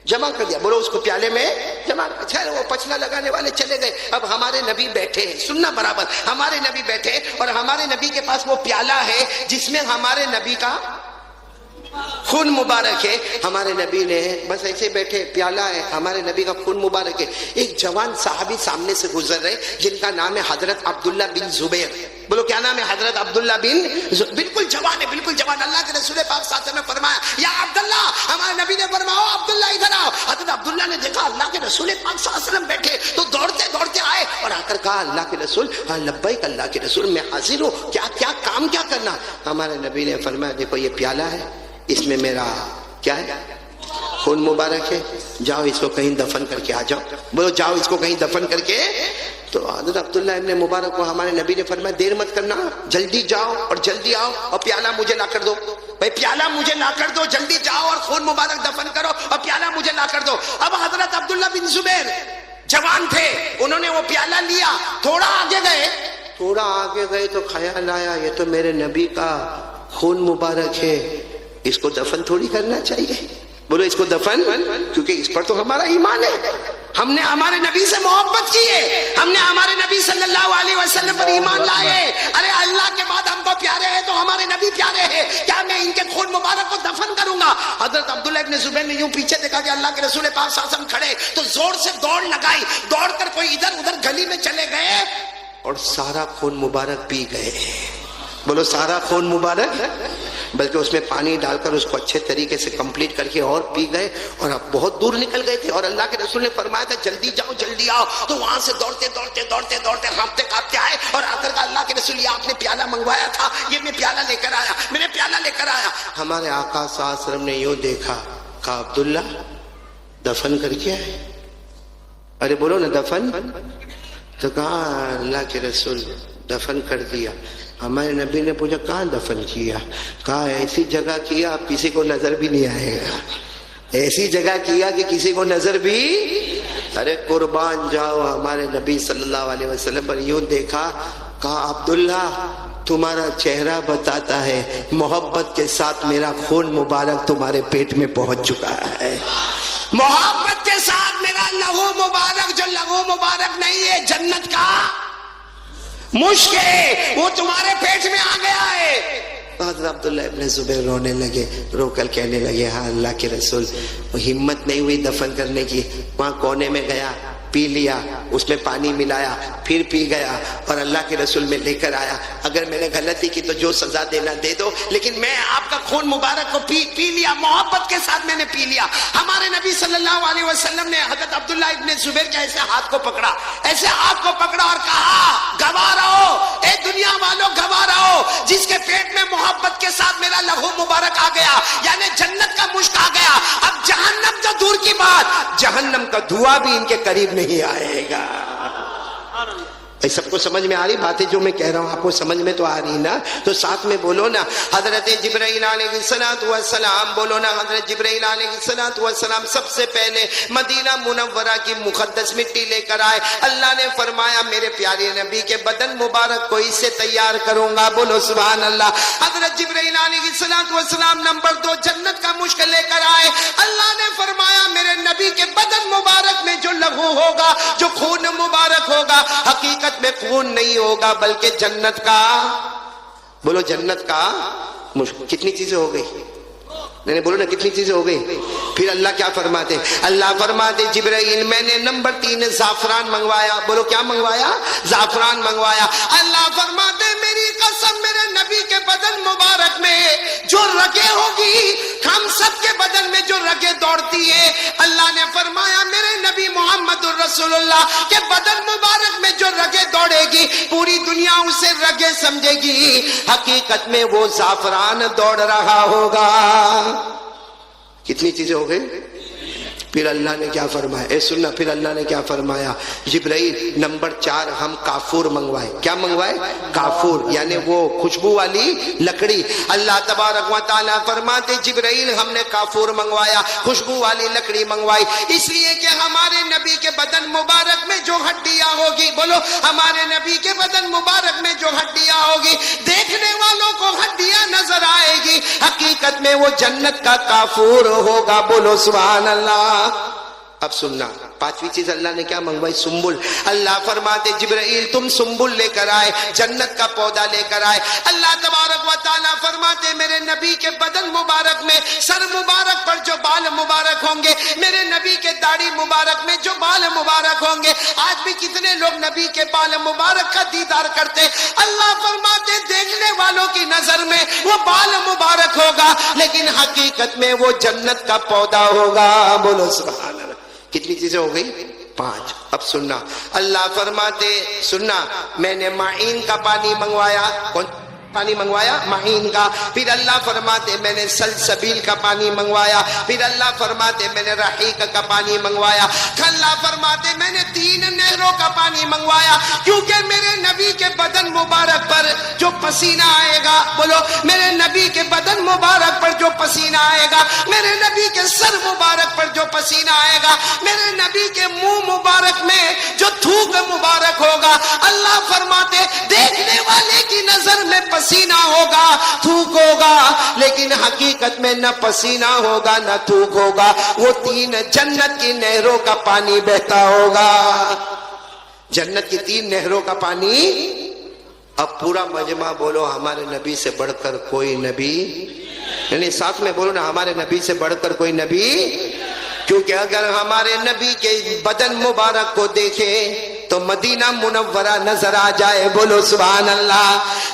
C: جمع کر دیا، بولو اس کو پیالے میں جمع کر دیا۔ وہ پچنا لگانے والے چلے گئے، اب ہمارے نبی بیٹھے ہیں، سننا برابر، ہمارے نبی بیٹھے اور ہمارے نبی کے پاس وہ پیالہ ہے جس میں ہمارے نبی کا خون مبارک ہے۔ ہمارے نبی نے بس ایسے بیٹھے، پیالہ ہے، ہمارے نبی کا خون مبارک ہے۔ ایک جوان صحابی سامنے سے گزر رہے جن کا نام ہے حضرت عبداللہ بن زبیر۔ بولو کیا نام ہے؟ حضرت عبداللہ بن زبیر۔ بالکل جوان ہے، بالکل جوان۔ اللہ کے رسول پاک صلی اللہ علیہ وسلم نے فرمایا یا عبداللہ، ہمارے نبی نے فرمایا عبداللہ ادھر آؤ۔ حضرت عبداللہ نے دیکھا اللہ کے رسول پاک صلی اللہ علیہ وسلم بیٹھے تو دوڑتے دوڑتے آئے اور آ کر کہا اللہ کے رسول، ہاں لبیک اللہ کے رسول، میں حاضر ہوں، کیا کام کیا کرنا؟ ہمارے نبی نے فرمایا دیکھو یہ پیالہ ہے، اس میں میرا کیا ہے؟ خون مبارک ہے، جاؤ اس کو کہیں دفن کر کے آ جاؤ۔ بولو جاؤ اس کو کہیں دفن کر کے۔ تو حضرت عبداللہ ابن مبارک کو ہمارے نبی نے فرمایا دیر مت کرنا، جلدی جاؤ اور جلدی آؤ اور پیالہ مجھے لا کر دو۔ بھائی پیالہ مجھے لا کر دو، جلدی جاؤ اور خون مبارک دفن کرو اور پیالہ مجھے لا کر دو۔ اب حضرت عبداللہ بن زبیر جوان تھے، انہوں نے وہ پیالہ لیا، تھوڑا آگے گئے تو خیال آیا یہ تو میرے نبی کا خون مبارک ہے، اس کو دفن تھوڑی کرنا چاہیے۔ بولو اس کو دفن، کیونکہ اس پر تو ہمارا ایمان ہے، ہم نے ہمارے نبی سے محبت کی ہے، ہم نے ہمارے نبی صلی اللہ علیہ وسلم پر ایمان لائے۔ ارے اللہ کے بعد ہم کو پیارے ہیں تو ہمارے نبی پیارے ہیں، کیا میں ان کے خون مبارک کو دفن کروں گا؟ حضرت عبداللہ ابن زبیر نے یوں پیچھے دیکھا کہ اللہ کے رسول پاک صلی اللہ علیہ وسلم کھڑے، تو زور سے دوڑ لگائی، دوڑ کر کوئی ادھر ادھر گلی میں چلے گئے اور سارا خون مبارک پی گئے۔ بولو سارا خون مبارک، بلکہ اس میں پانی ڈال کر اس کو اچھے طریقے سے کمپلیٹ کر کے اور پی گئے، اور اب بہت دور نکل گئے تھے اور اللہ کے رسول نے فرمایا تھا جلدی جاؤ جلدی آؤ۔ تو وہاں سے دوڑتے ہانپتے کانپتے آئے اور آ کر اللہ کے رسول یہ آپ نے پیالہ منگوایا تھا، یہ میں پیالہ لے کر آیا، میں نے پیالہ لے کر آیا۔ ہمارے آقا صلی اللہ علیہ وسلم نے یوں دیکھا، کہا عبداللہ دفن کر کے آئے؟ ارے بولو نا دفن، تو کہا اللہ کے رسول دفن کر دیا۔ ہمارے نبی نے پوچھا کہاں دفن کیا؟ کہا ایسی جگہ کیا آپ کسی کو نظر بھی نہیں آئے گا، ایسی جگہ کیا کہ کسی کو نظر بھی۔ ارے قربان جاؤ، ہمارے نبی صلی اللہ علیہ وسلم پر یوں دیکھا، کہا عبداللہ تمہارا چہرہ بتاتا ہے محبت کے ساتھ میرا خون مبارک تمہارے پیٹ میں پہنچ چکا ہے، محبت کے ساتھ میرا لہو مبارک، جو لہو مبارک نہیں ہے جنت کا مشک ہے، وہ تمہارے پیٹ میں آ گیا ہے۔ حضرت عبداللہ ابن زبیر رونے لگے، رو کر کہنے لگے ہاں اللہ کے رسول، وہ ہمت نہیں ہوئی دفن کرنے کی، وہاں کونے میں گیا، پی لیا، اس میں پانی ملایا، پھر پی گیا اور اللہ کے رسول میں لے کر آیا، اگر میں نے غلطی کی تو جو سزا دینا دے دو، لیکن میں آپ کا خون مبارک کو پی لیا، محبت کے ساتھ میں نے پی لیا۔ ہمارے نبی صلی اللہ علیہ وسلم نے حضرت عبداللہ ابن زبیر کے ایسے ہاتھ کو پکڑا، ایسے ہاتھ کو پکڑا اور کہا گواہ رہو اے دنیا والوں، گواہ رہو جس کے پیٹ میں محبت کے ساتھ میرا لہو مبارک آ گیا، یعنی جنت کا مشک آ گیا، اب جہنم تو دور کی بات، جہنم کا دھواں بھی ان کے قریب نہیں آئے گا۔ سب کو سمجھ میں آ رہی باتیں جو میں کہہ رہا ہوں؟ آپ کو سمجھ میں تو آ رہی نا؟ تو ساتھ میں بولو نا حضرت جبرائیل علیہ السلام، بولو نا حضرت جبرائیل علیہ السلام سب سے پہلے مدینہ منورہ کی مقدس مٹی لے کر آئے۔ اللہ نے فرمایا میرے پیارے نبی کے بدن مبارک کو اس سے تیار کروں گا، بولو سبحان اللہ۔ حضرت جبرائیل علیہ السلام نمبر 2 جنت کا مشک لے کر آئے۔ اللہ نے فرمایا میرے نبی کے بدن مبارک میں جو لہو ہوگا، جو خون مبارک ہوگا، حقیقت میں خون نہیں ہوگا بلکہ جنت کا، بولو جنت کا مشک۔ کتنی چیزیں ہو گئی؟ نہیں بولو نا کتنی چیزیں ہو گئی؟ پھر اللہ کیا فرماتے؟ اللہ فرماتے جبرائیل میں نے نمبر 3 زعفران منگوایا، بولو کیا منگوایا؟ زعفران منگوایا۔ اللہ فرماتے میری قسم میرے نبی کے بدن مبارک میں جو رگیں ہوگی، ہم سب کے بدن میں جو رگیں دوڑتی ہے، اللہ نے فرمایا میرے نبی محمد الرسول اللہ کے بدن مبارک میں جو رگیں دوڑے گی پوری دنیا اسے رگیں سمجھے گی، حقیقت میں وہ زعفران دوڑ رہا ہوگا۔ کتنی چیزیں ہو گئی؟ پھر اللہ نے کیا فرمایا؟ اے سننا، پھر اللہ نے کیا فرمایا؟ جبرائیل نمبر 4 ہم کافور منگوائے۔ کیا منگوائے؟ کافور، یعنی وہ خوشبو والی لکڑی۔ اللہ تبارک و تعالیٰ فرماتے جبرائیل ہم نے کافور منگوایا، خوشبو والی لکڑی منگوائی، اس لیے کہ ہمارے نبی کے بدن مبارک میں جو ہڈیاں ہوگی، بولو ہمارے نبی کے بدن مبارک میں جو ہڈیاں ہوگی، دیکھنے والوں کو ہڈیاں نظر آئے گی، حقیقت میں وہ جنت کا کافور ہوگا، بولو سبحان اللہ۔ اب سننا، 5ویں چیز اللہ نے کیا منگوائی؟ سنبل۔ اللہ فرماتے جبرائیل تم سنبل لے کر آئے، جنت کا پودا لے کر آئے۔ اللہ تبارک و تعالیٰ فرماتے میرے نبی کے بدن مبارک میں سر مبارک پر جو بال مبارک ہوں گے، میرے نبی کے داڑھی مبارک میں جو بال مبارک ہوں گے، آج بھی کتنے لوگ نبی کے بال مبارک کا دیدار کرتے، اللہ فرماتے دیکھنے والوں کی نظر میں وہ بال مبارک ہوگا لیکن حقیقت میں وہ جنت کا پودا ہوگا، بولو سبحان اللہ۔ کتنی چیزیں ہو گئی؟ 5۔ اب سننا، اللہ فرماتے سننا میں نے معین کا پانی منگوایا۔ کون پانی منگوایا؟ معین کا۔ پھر اللہ فرماتے میں نے سلسبیل کا پانی منگوایا۔ پھر اللہ فرماتے میں نے رحیق کا پانی منگوایا۔ اللہ فرماتے میں نے 3 نہروں کا پانی منگوایا، کیونکہ میرے نبی کے بدن مبارک پر جو پسینہ آئے گا، بولو میرے نبی کے بدن مبارک پر جو پسینہ آئے گا، میرے نبی کے سر مبارک پر جو پسینہ آئے گا، میرے نبی کے منہ مبارک میں جو تھوک مبارک ہوگا، اللہ فرماتے دیکھنے والے کی نظر میں پسینہ ہوگا، تھوک ہوگا، لیکن حقیقت میں نہ پسینہ ہوگا نہ تھوک ہوگا، وہ 3 جنت کی نہروں کا پانی بہتا ہوگا، جنت کی 3 نہروں کا پانی۔ اب پورا مجمع بولو ہمارے نبی سے بڑھ کر کوئی نبی، یعنی ساتھ میں بولو نا ہمارے نبی سے بڑھ کر کوئی نبی، کیونکہ اگر ہمارے نبی کے بدن مبارک کو دیکھے تو مدینہ منورہ نظر آ جائے، بولو سبحان اللہ۔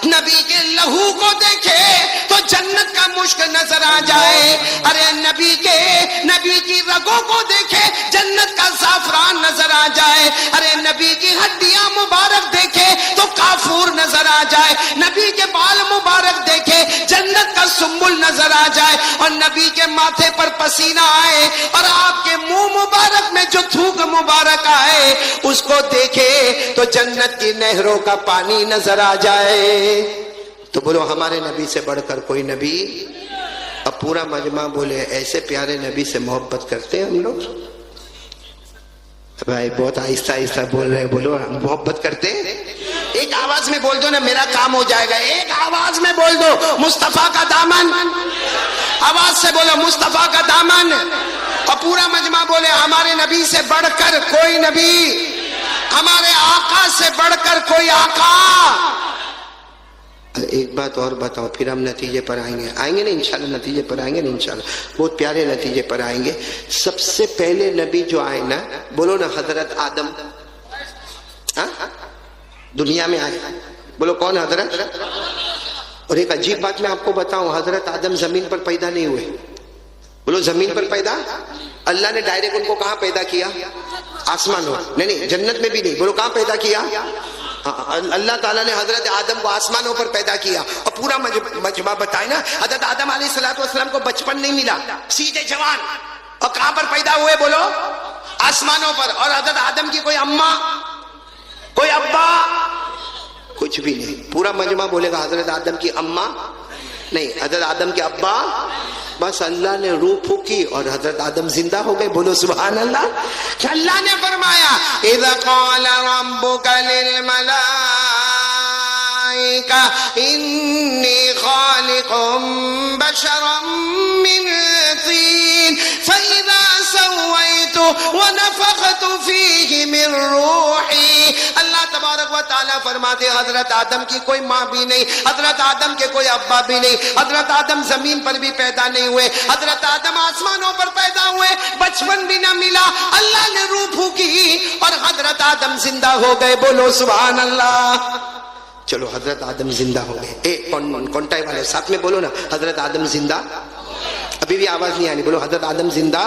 C: نبی کے لہو کو دیکھے تو جنت کا مشک نظر آ جائے، ارے نبی کی رگوں کو دیکھے جنت کا زعفران نظر آ جائے، ارے نبی کی ہڈیاں مبارک دیکھے تو کافور نظر آ جائے، نبی کے بال مبارک دیکھے جنت کا سنبل نظر آ جائے، اور نبی کے ماتھے پر پسینہ آئے اور آپ کے منہ مبارک میں جو تھوک مبارک آئے اس کو دیکھے تو جنت کی نہروں کا پانی نظر آ جائے، تو بولو ہمارے نبی سے بڑھ کر کوئی نبی۔ اب پورا مجمع بولے ایسے پیارے نبی سے محبت کرتے ہیں ہم لوگ؟ بھائی بہت آہستہ آہستہ بول رہے، بولو محبت کرتے ہیں؟ ایک آواز میں بول دو نا، میرا کام ہو جائے گا، ایک آواز میں بول دو مصطفیٰ کا دامن، آواز سے بولو مصطفیٰ کا دامن، اور پورا مجمع بولے ہمارے نبی سے بڑھ کر کوئی نبی، ہمارے آقا سے بڑھ کر کوئی آقا۔ ایک بات اور بتاؤ پھر ہم نتیجے پر آئیں گے نا انشاءاللہ، نتیجے پر آئیں گے نا انشاءاللہ، بہت پیارے نتیجے پر آئیں گے۔ سب سے پہلے نبی جو آئے نا، بولو نا حضرت آدم، دنیا میں آئے، بولو کون حضرت؟ اور ایک عجیب بات میں آپ کو بتاؤں، حضرت آدم زمین پر پیدا نہیں ہوئے، بولو زمین پر پیدا، اللہ نے ڈائریکٹ ان کو کہاں پیدا کیا؟ آسمانوں، نہیں جنت میں بھی نہیں، بولو کہاں پیدا کیا؟ اللہ تعالیٰ نے حضرت آدم کو آسمانوں پر پیدا کیا، اور پورا مجمع بتائے نا، حضرت آدم علیہ السلام کو بچپن نہیں ملا، سیدھے جوان، اور کہاں پر پیدا ہوئے؟ بولو آسمانوں پر۔ اور حضرت آدم کی کوئی اماں، کوئی ابا، کچھ بھی نہیں، پورا مجمع بولے گا حضرت آدم کی اماں نہیں، حضرت آدم کے ابا، بس اللہ نے روح پھونکی اور حضرت آدم زندہ ہو گئے، بولو سبحان اللہ۔ کہ اللہ نے فرمایا اذ قال ربک للملائکہ انی خالق بشرا من طین فاذا سویت ونفخت فیہ من روحی۔ اللہ تبارک و تعالیٰ فرماتے حضرت آدم کی کوئی ماں بھی نہیں، حضرت آدم کے کوئی ابا بھی نہیں، حضرت آدم زمین پر بھی پیدا نہیں ہوئے، حضرت آدم آسمانوں پر پیدا ہوئے، بچپن بھی نہ ملا، اللہ نے روح پھونکی اور حضرت آدم زندہ ہو گئے، بولو سبحان اللہ۔ چلو حضرت آدم زندہ ہو گئے، کونٹائی والے ساتھ میں بولو نا، حضرت آدم زندہ، ابھی بھی آواز نہیں آنی، بولو حضرت آدم زندہ۔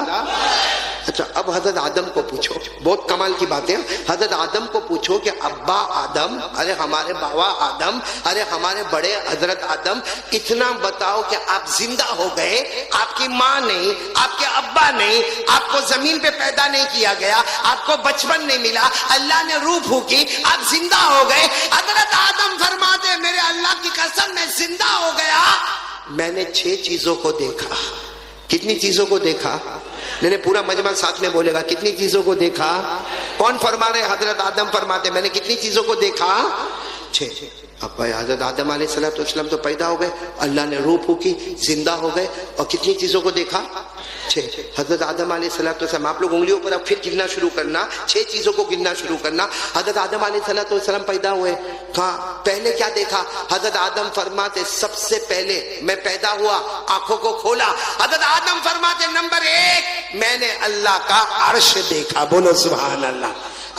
C: اچھا اب حضرت آدم کو پوچھو، بہت کمال کی باتیں، حضرت آدم کو پوچھو کہ ابا آدم، ارے ہمارے باوا آدم، ارے ہمارے بڑے حضرت آدم، اتنا بتاؤ کہ آپ زندہ ہو گئے، آپ کی ماں نہیں، آپ کے ابا نہیں، آپ کو زمین پہ پیدا نہیں کیا گیا، آپ کو بچپن نہیں ملا، اللہ نے روح پھونکی، آپ زندہ ہو گئے۔ حضرت آدم فرماتے میرے اللہ کی قسم میں زندہ ہو گیا، میں نے 6 چیزوں کو دیکھا۔ کتنی چیزوں کو دیکھا؟ نہیں پورا مجمع ساتھ میں بولے گا، کتنی چیزوں کو دیکھا؟ کون فرما رہے؟ حضرت آدم فرماتے میں نے کتنی چیزوں کو دیکھا؟ 6۔ اب بھائی حضرت آدم علیہ السلام تو پیدا ہو گئے، اللہ نے روح پھونکی، زندہ ہو گئے، اور کتنی چیزوں کو دیکھا؟ 6۔ حضرت آدم علیہ السلام، آپ لوگ انگلیوں پر اب پھر گننا شروع کرنا، 6 چیزوں کو گننا شروع کرنا۔ حضرت آدم علیہ السلام پیدا ہوئے، کہاں پہلے کیا دیکھا؟ حضرت آدم فرماتے سب سے پہلے میں پیدا ہوا، آنکھوں کو کھولا، حضرت آدم فرماتے نمبر 1 میں نے اللہ کا عرش دیکھا، بولو سبحان اللہ۔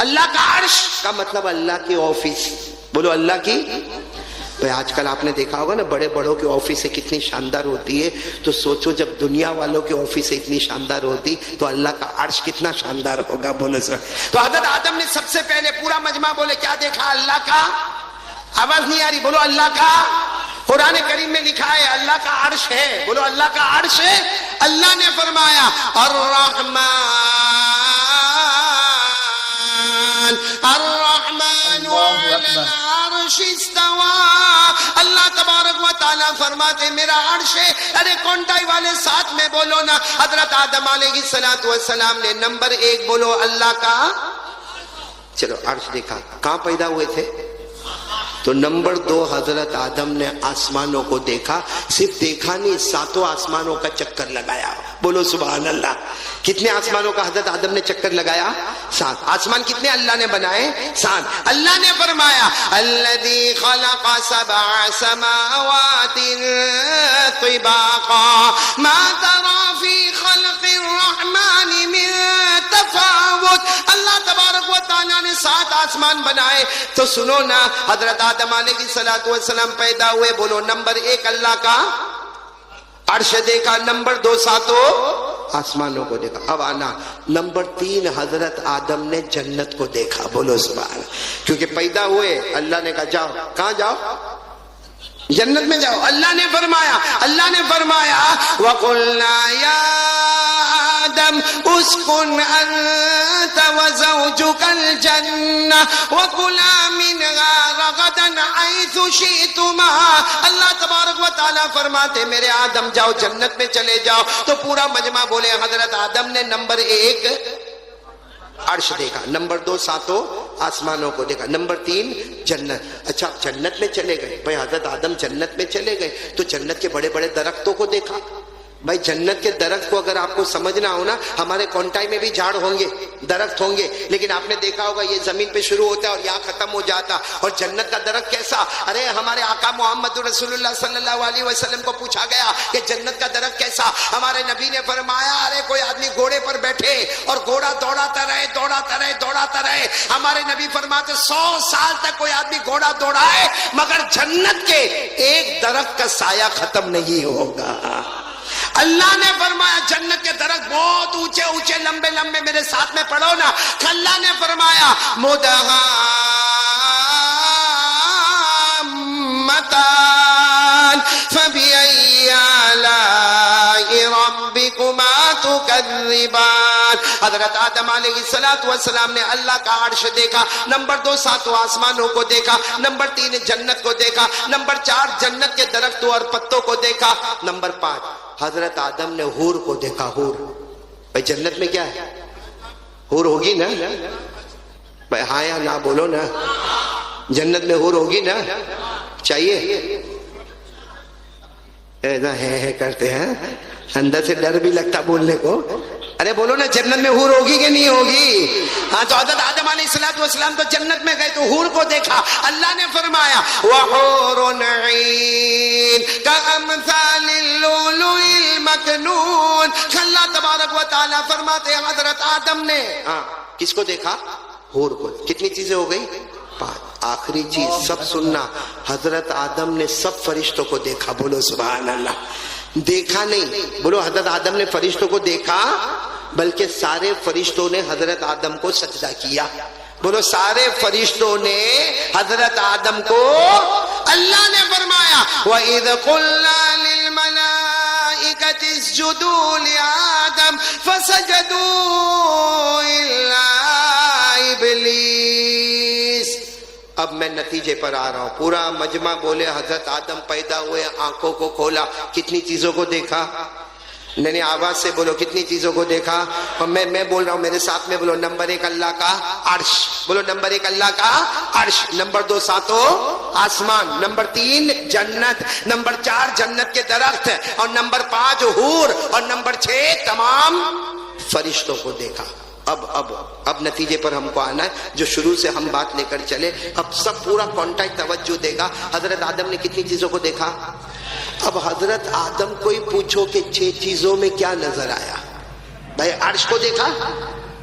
C: اللہ کا عرش کا مطلب اللہ کی آفس، بولو اللہ کی۔ بھائی آج کل آپ نے دیکھا ہوگا نا بڑے بڑوں کی آفس کتنی شاندار ہوتی ہے، تو سوچو جب دنیا والوں کی آفس اتنی شاندار ہوتی تو اللہ کا عرش کتنا شاندار ہوگا، بولو سر۔ تو حضرت آدم نے سب سے پہلے، پورا مجمع بولے کیا دیکھا؟ اللہ کا، آواز نہیں آ رہی، بولو اللہ کا۔ قرآن کریم میں لکھا ہے اللہ کا عرش ہے، بولو اللہ کا عرش ہے۔ اللہ نے فرمایا الرحمن علی العرش استوى، اللہ تبارک و تعالیٰ فرماتے میرا عرش ہے۔ ارے کونٹائی والے ساتھ میں بولو نا، حضرت آدم علیہ السلام نے نمبر 1 بولو اللہ کا، چلو عرش دیکھا، کہاں پیدا ہوئے تھے؟ تو نمبر 2 حضرت آدم نے آسمانوں کو دیکھا، صرف دیکھا نہیں، 7 آسمانوں کا چکر لگایا، بولو سبحان اللہ۔ کتنے آسمانوں کا حضرت آدم نے چکر لگایا؟ 7۔ آسمان کتنے اللہ نے بنائے؟ 7۔ اللہ نے فرمایا الذی خلق 7 سماوات طباقا ما ترى فی خلق الرحمن من تفاوت۔ اللہ تبارک و تعالیٰ نے 7 آسمان بنائے، تو سنو نا، حضرت آدم علیہ السلام پیدا ہوئے، بولو نمبر 1 اللہ کا عرش دیکھا، نمبر 2 7 آسمانوں کو دیکھا۔ اب آنا نمبر 3 حضرت آدم نے جنت کو دیکھا، بولو سبحان، کیونکہ پیدا ہوئے اللہ نے کہا جاؤ، کہاں جاؤ؟ جنت میں جاؤ۔ اللہ نے فرمایا وَقُلْنَا يَا آدم اسکن انت وزوجک الجنہ وکلا منہا رغدا حیث شئتما۔ اللہ تبارک و تعالیٰ فرماتے میرے آدم جاؤ جنت میں چلے جاؤ، تو پورا مجمع بولے حضرت آدم نے نمبر 1 عرش دیکھا، نمبر 2 7 آسمانوں کو دیکھا، نمبر 3 جنت۔ اچھا جنت میں چلے گئے، بھائی حضرت آدم جنت میں چلے گئے تو جنت کے بڑے بڑے درختوں کو دیکھا، بھائی جنت کے درخت کو اگر آپ کو سمجھنا ہو نا، ہمارے کونٹائی میں بھی جھاڑ ہوں گے، درخت ہوں گے، لیکن آپ نے دیکھا ہوگا یہ زمین پہ شروع ہوتا ہے اور یہاں ختم ہو جاتا. اور جنت کا درخت کیسا؟ ارے ہمارے آقا محمد رسول اللہ صلی اللہ علیہ وسلم کو پوچھا گیا کہ جنت کا درخت کیسا؟ ہمارے نبی نے فرمایا ارے کوئی آدمی گھوڑے پر بیٹھے اور گھوڑا دوڑاتا رہے دوڑاتا رہے دوڑاتا رہے. ہمارے نبی فرماتے 100 سال تک کوئی آدمی گھوڑا دوڑائے مگر جنت کے ایک درخت کا سایہ ختم نہیں ہوگا. اللہ نے فرمایا جنت کے درخت بہت اونچے اونچے لمبے لمبے، میرے ساتھ میں پڑھو نا. اللہ نے فرمایا مدہامتان فبأي آلاء ربكما تكذبان. حضرت آدم علیہ السلام نے اللہ کا عرش دیکھا. نمبر 2 ساتوں آسمانوں کو دیکھا. نمبر 3 جنت کو دیکھا. نمبر 4 جنت کے درختوں اور پتوں کو دیکھا. نمبر 5 حضرت آدم نے حور کو دیکھا. حور بھائی جنت میں کیا ہے؟ حور ہوگی نا بھائی؟ ہاں یا نہ بولو نا. جنت میں حور ہوگی نا؟ چاہیے؟ ایسا ہے کرتے ہیں، اندر سے ڈر بھی لگتا بولنے کو. ارے بولو نا جنت میں حور ہوگی کہ نہیں ہوگی؟ ہاں تو حضرت آدم علیہ السلام تو جنت میں گئے تو حور کو دیکھا. اللہ نے فرمایا وَحُورٌ عِينٌ كَأَمْثَالِ اللُّؤْلُؤِ الْمَكْنُونِ. اللہ تبارک و تعالیٰ فرماتے ہیں حضرت آدم نے کس کو دیکھا؟ حور کو. کتنی چیزیں ہو گئی؟ 5. آخری چیز سب سننا، حضرت آدم نے سب فرشتوں کو دیکھا. بولو سبحان اللہ. دیکھا نہیں، بولو حضرت آدم نے فرشتوں کو دیکھا، بلکہ سارے فرشتوں نے حضرت آدم کو سجدہ کیا. بولو سارے فرشتوں نے حضرت آدم کو. اللہ نے فرمایا وَإِذْ قُلْنَا لِلْمَلَائِكَةِ اسْجُدُوا لِآدَمَ فَسَجَدُوا إِلَّا إِبْلِيسَ. اب میں نتیجے پر آ رہا ہوں. پورا مجمع بولے حضرت آدم پیدا ہوئے، آنکھوں کو کھولا، کتنی چیزوں کو دیکھا؟ نہیں آواز سے بولو کتنی چیزوں کو دیکھا. اور میں بول رہا ہوں میرے ساتھ میں بولو. نمبر 1 اللہ کا عرش. بولو نمبر 1 اللہ کا عرش. نمبر 2 ساتوں آسمان. نمبر 3 جنت. نمبر 4 جنت کے درخت. اور نمبر 5 حور. اور نمبر 6 تمام فرشتوں کو دیکھا. اب نتیجے پر ہم کو آنا ہے جو شروع سے ہم بات لے کر چلے. اب سب پورا کانٹیکٹ توجہ دے گا. حضرت آدم نے کتنی چیزوں کو دیکھا؟ اب حضرت آدم کو ہی پوچھو کہ 6 چیزوں میں کیا نظر آیا. بھائی عرش کو دیکھا،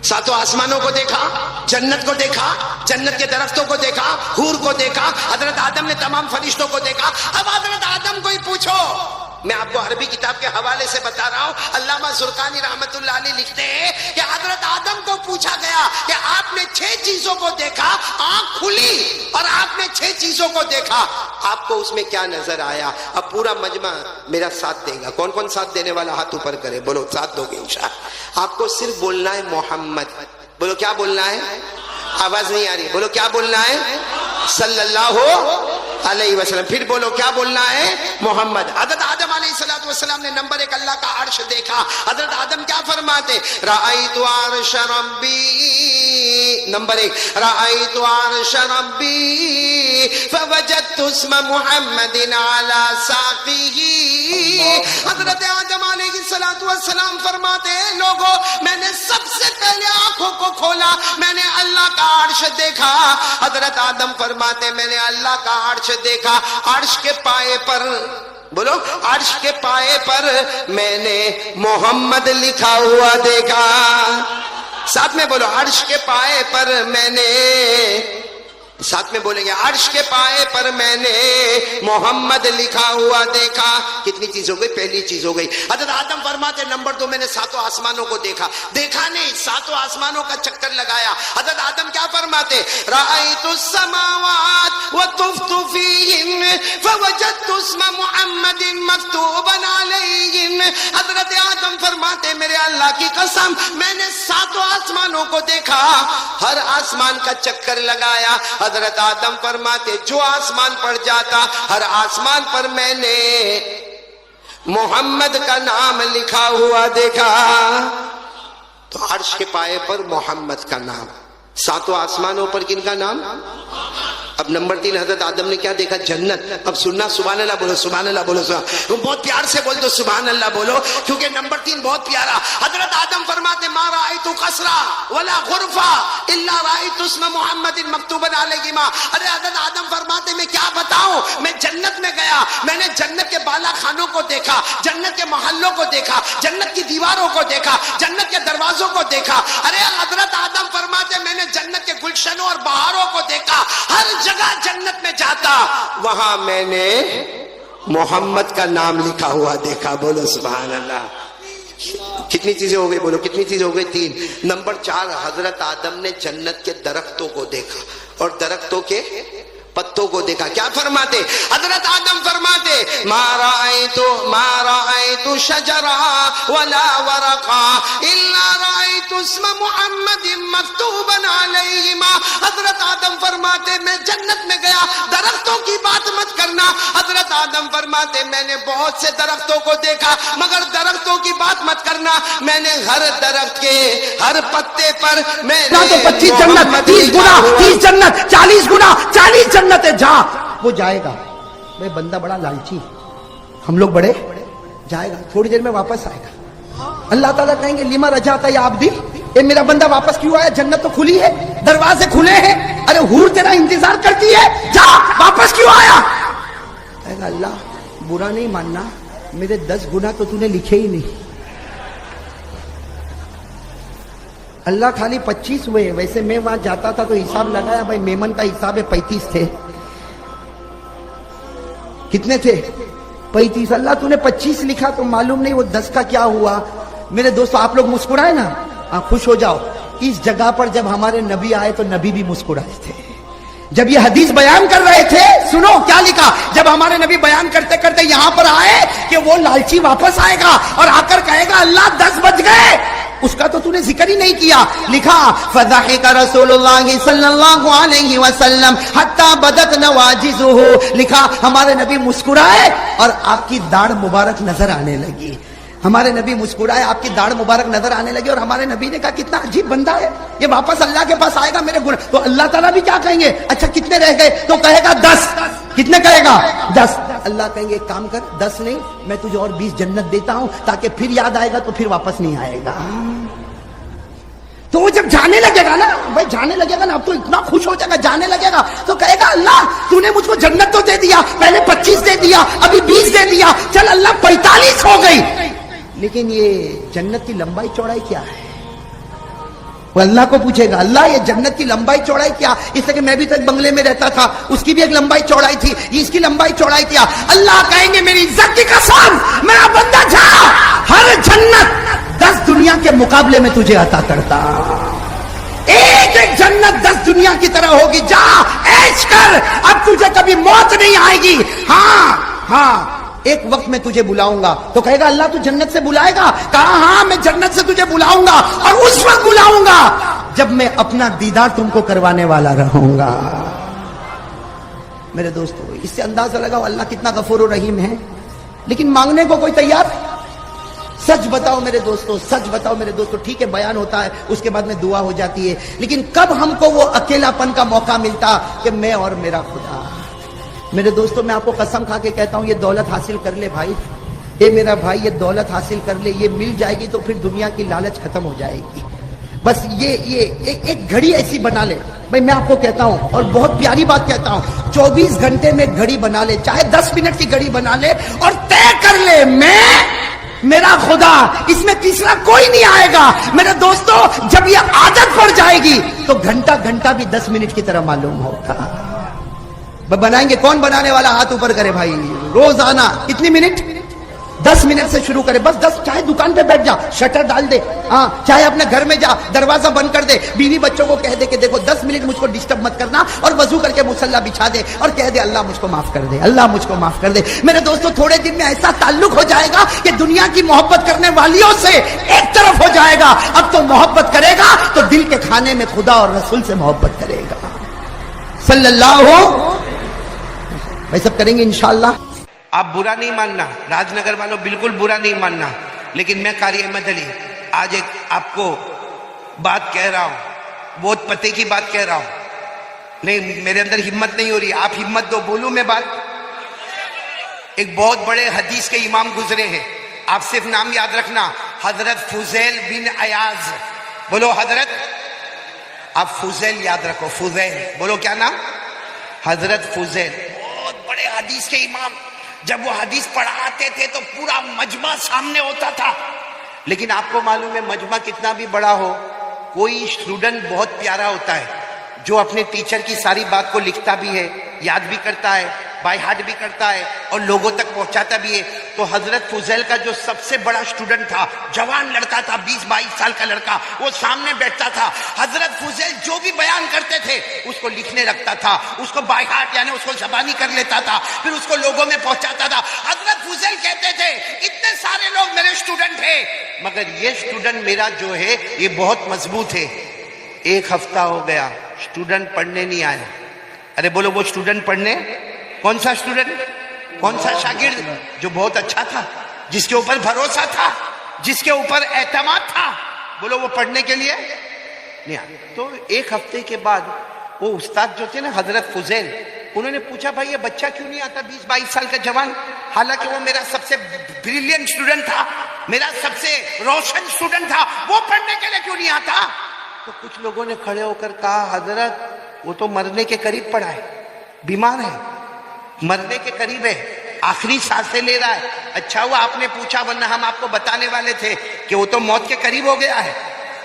C: ساتوں آسمانوں کو دیکھا، جنت کو دیکھا، جنت کے درختوں کو دیکھا، حور کو دیکھا. حضرت آدم نے تمام فرشتوں کو دیکھا. اب حضرت آدم کو ہی پوچھو. میں آپ کو عربی کتاب کے حوالے سے بتا رہا ہوں. علامہ زرقانی رحمت اللہ علیہ لکھتے ہیں کہ حضرت آدم کو پوچھا گیا کہ آپ نے 6 چیزوں کو دیکھا، آنکھ کھلی اور آپ نے 6 چیزوں کو دیکھا، آپ کو اس میں کیا نظر آیا؟ اب پورا مجمع میرا ساتھ دے گا. کون کون ساتھ دینے والا ہاتھ اوپر کرے. بولو ساتھ دو گے انشاءاللہ. آپ کو صرف بولنا ہے محمد. بولو کیا بولنا ہے؟ آواز نہیں آ رہی. بولو کیا بولنا ہے؟ صلی اللہ علیہ وسلم. پھر بولو کیا بولنا ہے؟ محمد. حضرت آدم علیہ السلام نے نمبر 1 اللہ کا عرش دیکھا. حضرت آدم کیا فرماتے؟ رأیت عرش ربی. نمبر 1 رأیت عرش ربی فوجدت اسم محمد علی ساقیہ. حضرت آدم علیہ السلام فرماتے ہیں لوگوں میں نے سب سے پہلے آنکھوں کو کھولا، میں نے اللہ کا عرش دیکھا. حضرت آدم فرماتے میں نے اللہ کا عرش دیکھا. عرش کے پائے پر، بولو عرش کے پائے پر میں نے محمد لکھا ہوا دیکھا. ساتھ میں بولو عرش کے پائے پر میں نے، ساتھ میں بولیں گے عرش کے پائے پر میں نے محمد لکھا ہوا دیکھا. کتنی چیز ہو گئی؟ پہلی چیز ہو گئی. حضرت آدم فرماتے نمبر 2 میں نے ساتوں آسمانوں کو دیکھا. دیکھا نہیں، ساتوں آسمانوں کا چکر لگایا. حضرت آدم کیا فرماتے؟ رأیت السماوات وطفت فیہن فوجدت اسم محمد مکتوبا علیہن. حضرت آدم فرماتے میرے اللہ کی قسم میں نے ساتوں آسمانوں کو دیکھا، ہر آسمان کا چکر لگایا. حضرت آدم فرماتے جو آسمان پر جاتا ہر آسمان پر میں نے محمد کا نام لکھا ہوا دیکھا. تو عرش کے پائے پر محمد کا نام، ساتوں آسمانوں پر کن کا نام؟ اب نمبر 3 حضرت آدم نے کیا دیکھا؟ جنت. اب سننا، سبحان اللہ بولو، سبحان اللہ بولو. تم بہت پیار سے بول دو سبحان اللہ بولو، کیونکہ نمبر 3 بہت پیارا. حضرت آدم فرماتے ما رأیت قصرا ولا غرفا الا رأیت اسم محمد مکتوبا علیہما. ارے حضرت آدم فرماتے میں کیا بتاؤں، میں جنت میں گیا، میں نے جنت کے بالا خانوں کو دیکھا، جنت کے محلوں کو دیکھا، جنت کی دیواروں کو دیکھا، جنت کے دروازوں کو دیکھا. ارے حضرت آدم فرماتے میں نے جنت کے گلشنوں اور بہاروں کو دیکھا. ہر جگہ جنت میں جاتا وہاں میں نے محمد کا نام لکھا ہوا دیکھا. بولو سبحان اللہ. کتنی چیزیں ہو گئی؟ بولو کتنی چیزیں ہو گئی؟ 3. نمبر 4 حضرت آدم نے جنت کے درختوں کو دیکھا اور درختوں کے پتوں کو دیکھا. کیا فرماتے حضرت آدم؟ فرماتے ما رأیت شجرا ولا ورقا الا رأیت اسم محمد مکتوبا علیہما. حضرت آدم فرماتے میں جنت میں گیا، درختوں کی بات مت کرنا. حضرت آدم فرماتے میں نے بہت سے درختوں کو دیکھا مگر درختوں کی بات مت کرنا. میں نے ہر درخت کے ہر پتے پر میں نے
A: 25 جنت، 30 گنا 30 جنت، 40 گنا 40 جنت جا. وہ جائے گا. میں بندہ بڑا لالچی، ہم لوگ بڑے. جائے گا، تھوڑی دیر میں واپس آئے گا. اللہ تعالیٰ کہیں گے لما رجعت یا عبدی، اے میرا بندہ واپس کیوں آیا؟ جنت تو کھلی ہے، دروازے کھلے ہیں. ارے حور تیرا انتظار کرتی ہے، جا واپس کیوں آیا؟ کہے گا اللہ برا نہیں ماننا، میرے 10 گنا تو نے لکھے ہی نہیں. اللہ خالی 25 ہوئے. ویسے میں وہاں جاتا تھا تو حساب لگایا، بھائی میمن کا حساب ہے 35 تھے. کتنے تھے؟ 35. اللہ تو نے 25 لکھا تو معلوم نہیں وہ 10 کا کیا ہوا. میرے دوستو آپ لوگ مسکرائے نا، خوش ہو جاؤ. اس جگہ پر جب ہمارے نبی آئے تو نبی بھی مسکرائے تھے. جب یہ حدیث بیان کر رہے تھے، سنو کیا لکھا. جب ہمارے نبی بیان کرتے کرتے یہاں پر آئے کہ وہ لالچی واپس آئے گا اور آ کر کہے گا اللہ 10 بج گئے، اس کا تو نے ذکر ہی نہیں کیا. لکھا فضحک رسول اللہ صلی اللہ علیہ وسلم حتی بدت نواجزہ. لکھا ہمارے نبی مسکرائے اور آپ کی داڑھ مبارک نظر آنے لگی. ہمارے نبی مسکرائے، آپ کی داڑھ مبارک نظر آنے لگی. اور ہمارے نبی نے کہا کتنا عجیب بندہ ہے یہ، واپس اللہ کے پاس آئے گا میرے گناہ. تو اللہ تعالیٰ بھی کیا کہیں گے؟ اچھا کتنے رہ گئے؟ تو کہے گا 10. کتنے کہے گا؟ 10. اللہ کہیں گے ایک کام کر، 10 نہیں میں تجھے اور 20 جنت دیتا ہوں تاکہ پھر یاد آئے گا تو پھر واپس نہیں آئے گا. تو وہ جب جانے لگے گا نا، بھائی جانے لگے گا نا، اب تو اتنا خوش ہو جائے گا، جانے لگے گا تو کہے گا اللہ تو نے مجھ کو جنت تو دے دیا، پہلے 25 دے دیا، ابھی 20 دے دیا، چل اللہ 45 ہو گئی. لیکن یہ جنت کی لمبائی چوڑائی کیا ہے؟ وہ اللہ کو پوچھے گا اللہ یہ جنت کی لمبائی چوڑائی کیا؟ اس لیے کہ میں بھی تو ایک بنگلے میں رہتا تھا، اس کی بھی ایک لمبائی چوڑائی تھی، اس کی لمبائی چوڑائی کیا؟ اللہ کہیں گے میری عزت کی قسم میرا بندہ جا، ہر جنت 10 دنیا کے مقابلے میں تجھے عطا کرتا. ایک ایک جنت 10 دنیا کی طرح ہوگی. جا عیش کر، اب تجھے کبھی موت نہیں آئے گی. ہاں ایک وقت میں تجھے بلاؤں گا. تو کہے گا اللہ تو جنت سے بلائے گا؟ کہا ہاں میں جنت سے تجھے بلاؤں گا، اور اس وقت بلاؤں گا جب میں اپنا دیدار تم کو کروانے والا رہوں گا. میرے دوستو اس سے اندازہ لگاؤ اللہ کتنا غفور و رحیم ہے. لیکن مانگنے کو کوئی تیار؟ سچ بتاؤ میرے دوستو، سچ بتاؤ میرے دوستو. ٹھیک ہے بیان ہوتا ہے، اس کے بعد میں دعا ہو جاتی ہے، لیکن کب ہم کو وہ اکیلا پن کا موقع ملتا کہ میں اور میرا خدا. میرے دوستو میں آپ کو قسم کھا کے کہتا ہوں یہ دولت حاصل کر لے بھائی، اے میرا بھائی یہ دولت حاصل کر لے، یہ مل جائے گی تو پھر دنیا کی لالچ ختم ہو جائے گی. بس یہ ایک گھڑی ایسی بنا لے. بھائی میں آپ کو کہتا ہوں اور بہت پیاری بات کہتا ہوں، 24 گھنٹے میں گھڑی بنا لے، چاہے 10 منٹ کی گھڑی بنا لے اور طے کر لے میں میرا خدا، اس میں تیسرا کوئی نہیں آئے گا. میرے دوستو جب یہ عادت پڑ جائے گی تو گھنٹہ گھنٹہ بھی 10 منٹ کی طرح معلوم ہوگا. بنائیں گے؟ کون بنانے والا ہاتھ اوپر کرے بھائی. روزانہ کتنی منٹ؟ 10 منٹ سے شروع کرے. بس 10. چاہے دکان پہ بیٹھ جا، شٹر ڈال دے، ہاں چاہے اپنے گھر میں جا دروازہ بند کر دے، بیوی بچوں کو کہہ دے کہ دیکھو 10 منٹ مجھ کو ڈسٹرب مت کرنا، اور وضو کر کے مصلی بچھا دے اور کہہ دے اللہ مجھ کو معاف کر دے، اللہ مجھ کو معاف کر دے. میرے دوستو تھوڑے دن میں ایسا تعلق ہو جائے گا کہ دنیا کی محبت کرنے والیوں سے ایک طرف ہو جائے گا. اب تو محبت کرے گا تو دل کے کھانے میں خدا اور رسول سے محبت کرے گا صلی اللہ ہو. بھائی سب کریں گے انشاءاللہ. آپ برا نہیں ماننا، راج نگر والوں بالکل برا نہیں ماننا، لیکن میں قاری احمد علی آج ایک آپ کو بات کہہ رہا ہوں، بہت پتے کی بات کہہ رہا ہوں. نہیں میرے اندر ہمت نہیں ہو رہی, آپ ہمت دو, بولوں میں بات. ایک بہت بڑے حدیث کے امام گزرے ہیں, آپ صرف نام یاد رکھنا, حضرت فضیل بن عیاض. بولو حضرت, آپ فضیل یاد رکھو, فضیل بولو, کیا نام؟ حضرت فضیل, بہت بڑے حدیث کے امام. جب وہ حدیث پڑھاتے تھے تو پورا مجمع سامنے ہوتا تھا. لیکن آپ کو معلوم ہے مجمع کتنا بھی بڑا ہو, کوئی اسٹوڈنٹ بہت پیارا ہوتا ہے جو اپنے ٹیچر کی ساری بات کو لکھتا بھی ہے, یاد بھی کرتا ہے, بائی ہارٹ بھی کرتا ہے اور لوگوں تک پہنچاتا بھی ہے. تو حضرت فضیل کا جو سب سے بڑا اسٹوڈنٹ تھا, جوان لڑکا تھا, 20-22 سال کا لڑکا, وہ سامنے بیٹھتا تھا. حضرت فضیل جو بھی بیان کرتے تھے اس کو لکھنے لگتا تھا, اس کو بائی ہارٹ یعنی اس کو زبانی کر لیتا تھا, پھر اس کو لوگوں میں پہنچاتا تھا. حضرت فضیل کہتے تھے اتنے سارے لوگ میرے اسٹوڈنٹ ہیں مگر یہ اسٹوڈنٹ میرا جو ہے یہ بہت مضبوط ہے. ایک ہفتہ ہو گیا, اسٹوڈنٹ پڑھنے نہیں آیا. ارے بولو, وہ اسٹوڈنٹ پڑھنے, کون سا اسٹوڈنٹ, کون سا شاگرد جو بہت اچھا تھا, جس کے اوپر بھروسہ تھا, جس کے اوپر اعتماد تھا, بولو وہ پڑھنے کے لیے نہیں آیا. تو ایک ہفتے کے بعد وہ استاد جو تھے نا حضرت فضیل, انہوں نے پوچھا بھائی یہ بچہ کیوں نہیں آتا, 20-22 سال کا جوان, حالانکہ وہ میرا سب سے بریلینٹ اسٹوڈنٹ تھا, میرا سب سے روشن اسٹوڈنٹ تھا, وہ پڑھنے کے لیے کیوں نہیں آتا؟ تو کچھ لوگوں نے کھڑے ہو کر کہا حضرت وہ تو مرنے کے قریب پڑا ہے, بیمار ہے, مرنے کے قریب ہے, آخری سانسیں لے رہا ہے. اچھا ہوا آپ نے پوچھا, ورنہ ہم آپ کو بتانے والے تھے کہ وہ تو موت کے قریب ہو گیا ہے.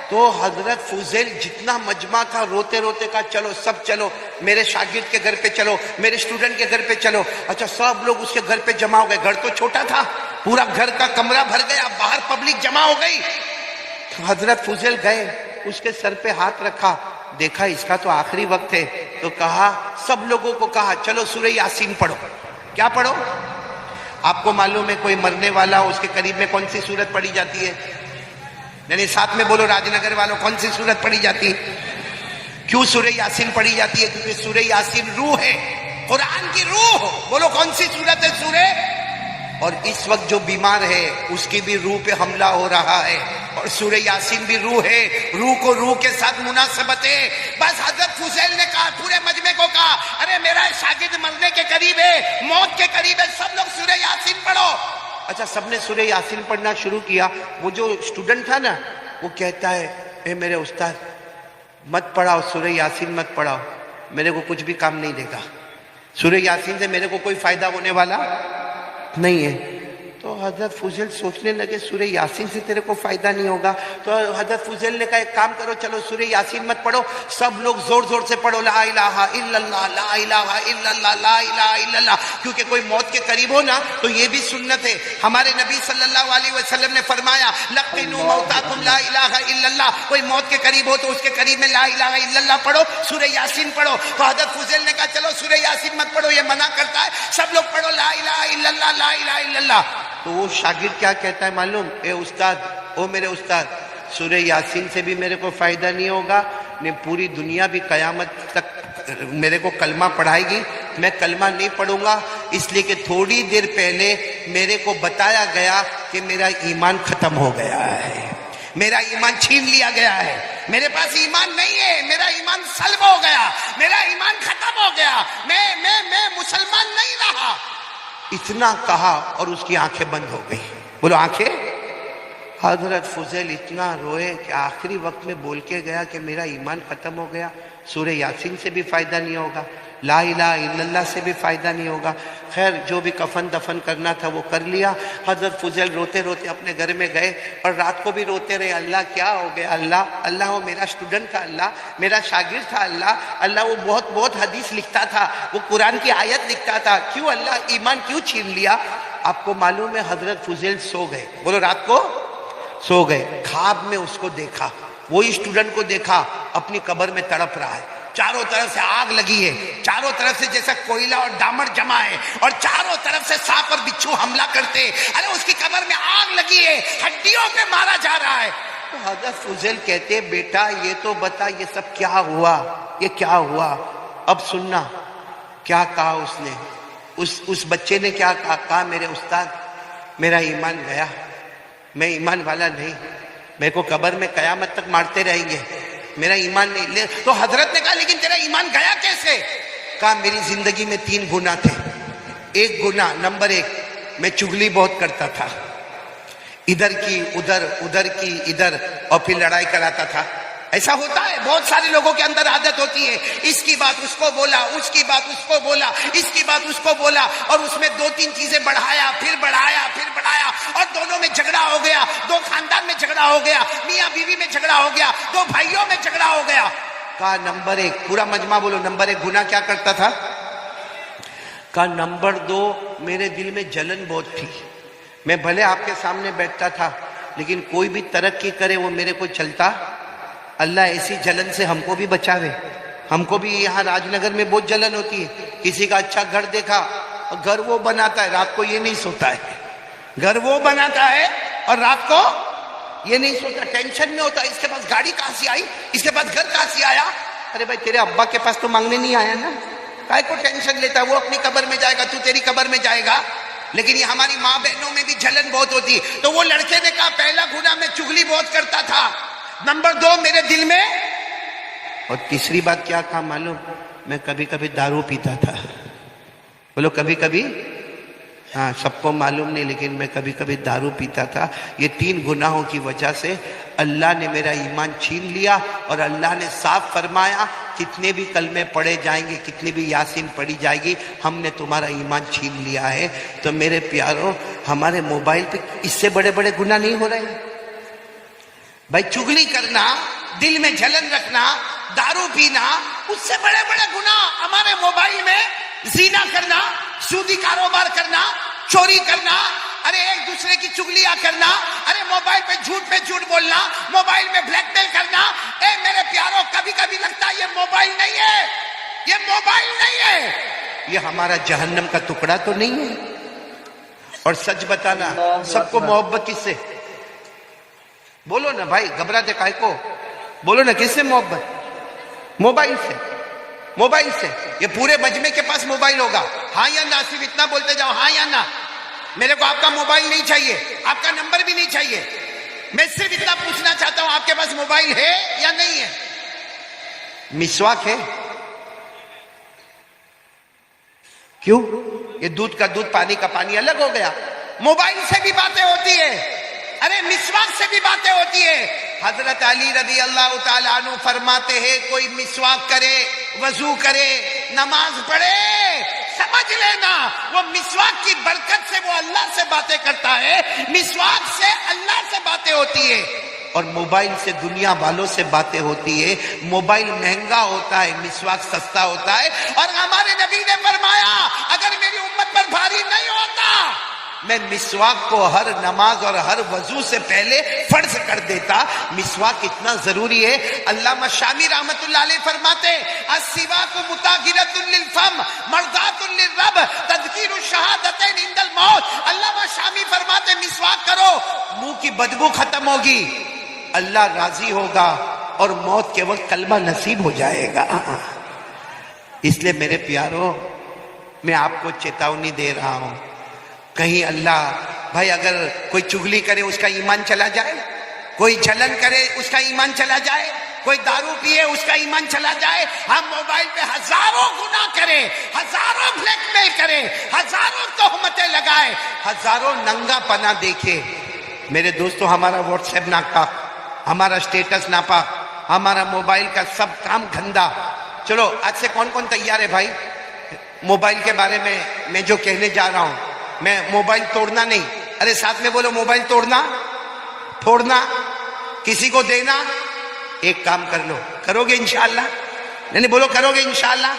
A: تو حضرت فضیل جتنا مجمع تھا روتے روتے کہا چلو سب چلو, میرے شاگرد کے گھر پہ چلو, میرے اسٹوڈنٹ کے گھر پہ چلو. اچھا سب لوگ اس کے گھر پہ جمع ہو گئے. گھر تو چھوٹا تھا, پورا گھر کا کمرہ بھر گیا, باہر پبلک جمع ہو گئی. حضرت فضیل گئے, اس کے سر پہ ہاتھ رکھا, دیکھا اس کا تو آخری وقت ہے, تو کہا سب لوگوں کو کہا چلو سورہ یاسین پڑھو. کیا پڑھو؟ آپ کو معلوم ہے کوئی مرنے والا ہو اس کے قریب میں کون سی سورت پڑھی جاتی ہے؟ یعنی ساتھ میں بولو راج نگر والوں, کون سی سورت پڑھی جاتی ہے؟ کیوں سورہ یاسین پڑھی جاتی ہے؟ کیونکہ سورہ یاسین روح ہے, قرآن کی روح. بولو کون سی سورت ہے؟ سورہ. اور اس وقت جو بیمار ہے اس کی بھی روح پہ حملہ ہو رہا ہے, اور سورہ یاسین بھی روح ہے, روح کو روح کے ساتھ مناسبت ہے. بس حضرت فضیل نے کہا, پورے مجمع کو کہا, ارے میرا شاگرد مرنے کے قریب ہے, موت کے قریب ہے, سب لوگ سورہ یاسین پڑھو. اچھا سب نے سورہ یاسین پڑھنا شروع کیا. وہ جو اسٹوڈنٹ تھا نا وہ کہتا ہے اے میرے استاد مت پڑھاؤ, سورہ یاسین مت پڑھاؤ, میرے کو کچھ بھی کام نہیں دے گا, سورہ یاسین سے میرے کو کوئی فائدہ ہونے والا نہیں ہے. تو حضرت فضیل سوچنے لگے سورہ یاسین سے تیرے کو فائدہ نہیں ہوگا. تو حضرت فضیل نے کہا ایک کام کرو, چلو سورہ یاسین مت پڑھو, سب لوگ زور زور سے پڑھو لا الہ الا اللہ, لا الہ الا اللہ, لا الہ الا اللہ. کیونکہ کوئی موت کے قریب ہو نا تو یہ بھی سنت ہے. ہمارے نبی صلی اللہ علیہ وسلم نے فرمایا لقنوا موتاکم لا الہ الا اللہ. کوئی موت کے قریب ہو تو اس کے قریب میں لا الہ الا اللہ پڑھو, سورہ یاسین پڑھو. تو حضرت فضیل نے کہا چلو سورہ یاسین مت پڑھو, یہ منع کرتا ہے, سب لوگ پڑھو لا الہ الا اللہ, لا الہ الا اللہ. تو وہ شاگرد کیا کہتا ہے معلوم؟ اے استاد, او میرے استاد, سورہ یاسین سے بھی میرے کو فائدہ نہیں ہوگا, نے پوری دنیا بھی قیامت تک میرے کو کلمہ پڑھائے گی, میں کلمہ نہیں پڑھوں گا, اس لیے کہ تھوڑی دیر پہلے میرے کو بتایا گیا کہ میرا ایمان ختم ہو گیا ہے, میرا ایمان چھین لیا گیا ہے, میرے پاس ایمان نہیں ہے, میرا ایمان سلب ہو گیا, میرا ایمان ختم ہو گیا, میں مسلمان نہیں رہا. اتنا کہا اور اس کی آنکھیں بند ہو گئی. بولو آنکھیں. حضرت فضیل اتنا روئے کہ آخری وقت میں بول کے گیا کہ میرا ایمان ختم ہو گیا, سورہ یاسین سے بھی فائدہ نہیں ہوگا, لا الہ الا اللہ سے بھی فائدہ نہیں ہوگا. خیر جو بھی کفن دفن کرنا تھا وہ کر لیا. حضرت فضیل روتے روتے اپنے گھر میں گئے اور رات کو بھی روتے رہے, اللہ کیا ہو گیا, اللہ وہ میرا اسٹوڈنٹ تھا, اللہ میرا شاگرد تھا, اللہ وہ بہت حدیث لکھتا تھا, وہ قرآن کی آیت لکھتا تھا, کیوں اللہ ایمان کیوں چھین لیا؟ آپ کو معلوم ہے حضرت فضیل سو گئے. بولو رات کو سو گئے. خواب میں اس کو دیکھا, وہی اسٹوڈنٹ کو دیکھا اپنی قبر میں تڑپ رہا ہے, چاروں طرف سے آگ لگی ہے, چاروں طرف سے جیسا کوئلہ اور ڈامر جمع ہے, اور چاروں طرف سے سانپ اور بچھو حملہ کرتے. ارے اس کی قبر میں آگ لگی ہے, ہڈیوں پہ مارا جا رہا ہے. تو حضرت فضیل کہتے بیٹا یہ تو بتا یہ سب کیا ہوا, یہ کیا ہوا؟ اب سننا کیا کہا اس نے. اس بچے نے کیا کہا, میرے استاد میرا ایمان گیا, میں ایمان والا نہیں, میرے کو قبر میں قیامت تک مارتے رہیں گے, میرا ایمان نہیں. تو حضرت نے کہا لیکن تیرا ایمان گیا کیسے؟ کہا میری زندگی میں 3 گناہ تھے. ایک گناہ نمبر 1 میں چگلی بہت کرتا تھا, ادھر کی ادھر, ادھر کی ادھر, اور پھر لڑائی کراتا تھا. ایسا ہوتا ہے, بہت سارے لوگوں کے اندر عادت ہوتی ہے, اس کی بات اس کو بولا, اس کی بات اس کو بولا, اس کی بات اس کو بولا, اور اس میں 2-3 چیزیں بڑھایا, پھر بڑھایا, پھر بڑھایا, اور دونوں میں جھگڑا ہو گیا, 2 خاندان میں جھگڑا ہو گیا, میاں بیوی میں جھگڑا ہو گیا, 2 بھائیوں میں جھگڑا ہو گیا. کہا نمبر 1, پورا مجمع بولو, نمبر 1 گناہ کیا کرتا تھا؟ کہا نمبر 2 میرے دل میں جلن بہت تھی. میں بھلے آپ کے سامنے بیٹھتا تھا, لیکن کوئی بھی ترقی کرے وہ میرے کو چلتا. اللہ ایسی جلن سے ہم کو بھی بچاوے. ہم کو بھی یہاں راج نگر میں بہت جلن ہوتی ہے. کسی کا اچھا گھر دیکھا, گھر وہ بناتا ہے, رات کو یہ نہیں سوتا ہے. گھر وہ بناتا ہے اور رات کو یہ نہیں سوتا, ٹینشن میں ہوتا ہے. اس کے پاس گاڑی کہاں سے آئی, اس کے پاس گھر کہاں سے آیا. ارے بھائی تیرے ابا کے پاس تو مانگنے نہیں آیا نا, کائے کو ٹینشن لیتا ہے؟ وہ اپنی قبر میں جائے گا, تو تیری قبر میں جائے گا. لیکن یہ ہماری ماں بہنوں میں بھی جلن بہت ہوتی. تو وہ لڑکے نے کہا پہلا گناہ میں چگلی بہت کرتا تھا, نمبر 2 میرے دل میں, اور تیسری بات کیا کہا معلوم, میں کبھی کبھی دارو پیتا تھا. بولو کبھی کبھی. ہاں سب کو معلوم نہیں, لیکن میں کبھی کبھی دارو پیتا تھا. یہ 3 گناہوں کی وجہ سے اللہ نے میرا ایمان چھین لیا, اور اللہ نے صاف فرمایا کتنے بھی کلمے پڑھے جائیں گے, کتنی بھی یاسین پڑھی جائے گی, ہم نے تمہارا ایمان چھین لیا ہے. تو میرے پیاروں, ہمارے موبائل پہ اس سے بڑے بڑے گناہ نہیں ہو رہے ہیں بھائی. چگلی کرنا, دل میں جلن رکھنا, دارو پینا, اس سے بڑے بڑے گناہ ہمارے موبائل میں. زنا کرنا, سودی کاروبار کرنا, چوری کرنا, ارے ایک دوسرے کی چگلیاں کرنا, ارے موبائل پہ جھوٹ بولنا, موبائل میں بلیک میل کرنا. اے میرے پیاروں, کبھی کبھی لگتا ہے یہ موبائل نہیں ہے, یہ موبائل نہیں ہے, یہ ہمارا جہنم کا ٹکڑا تو نہیں ہے. اور سچ بتانا, سب کو محبت کس سے؟ بولو نا بھائی, گھبراتے کائے کو؟ بولو نا کس سے محبت؟ موبائل سے. موبائل سے. یہ پورے مجمع کے پاس موبائل ہوگا, ہاں یا نہ؟ صرف اتنا بولتے جاؤ, ہاں یا نہ. میرے کو آپ کا موبائل نہیں چاہیے, آپ کا نمبر بھی نہیں چاہیے. میں صرف اتنا پوچھنا چاہتا ہوں, آپ کے پاس موبائل ہے یا نہیں ہے؟ مسواک ہے؟ کیوں؟ یہ دودھ کا دودھ, پانی کا پانی الگ ہو گیا. موبائل سے بھی باتیں ہوتی ہے, ارے مسواک سے بھی باتیں ہوتی ہے. حضرت علی رضی اللہ تعالیٰ عنہ فرماتے ہیں کوئی مسواک کرے, وضو کرے, نماز پڑھے, سمجھ لینا وہ مسواک کی برکت سے وہ اللہ سے باتیں کرتا ہے, مسواک سے اللہ سے باتیں ہوتی ہے. اور موبائل سے دنیا والوں سے باتیں ہوتی ہے. موبائل مہنگا ہوتا ہے, مسواک سستا ہوتا ہے. اور ہمارے نبی نے فرمایا اگر میری امت پر بھاری نہیں ہوتا میں مسواک کو ہر نماز اور ہر وضو سے پہلے فرض کر دیتا. مسواک اتنا ضروری ہے. علامہ شامی رحمت اللہ علیہ فرماتے السواک مطہرۃ للفم مرضات للرب تذکیر الشہادتین عند الموت. علامہ شامی فرماتے مسواک کرو, منہ کی بدبو ختم ہوگی, اللہ راضی ہوگا, اور موت کے وقت کلمہ نصیب ہو جائے گا. اس لیے میرے پیاروں, میں آپ کو چیتاونی دے رہا ہوں, کہیں اللہ بھائی اگر کوئی چگلی کرے اس کا ایمان چلا جائے, کوئی جلن کرے اس کا ایمان چلا جائے, کوئی دارو پیے اس کا ایمان چلا جائے, ہم موبائل پہ ہزاروں گناہ کرے, ہزاروں بلیک میل کرے, ہزاروں تہمتیں لگائے, ہزاروں ننگا پنا دیکھے. میرے دوستو, ہمارا واٹس ایپ ناپاک, ہمارا اسٹیٹس ناپاک, ہمارا موبائل کا سب کام گندا. چلو آج سے کون کون تیار ہے بھائی موبائل کے بارے میں جو کہنے جا رہا ہوں, میں موبائل توڑنا نہیں. ارے ساتھ میں بولو, موبائل توڑنا, پھوڑنا, کسی کو دینا. ایک کام کر لو, کرو گے انشاءاللہ؟ نہیں بولو کرو گے انشاءاللہ.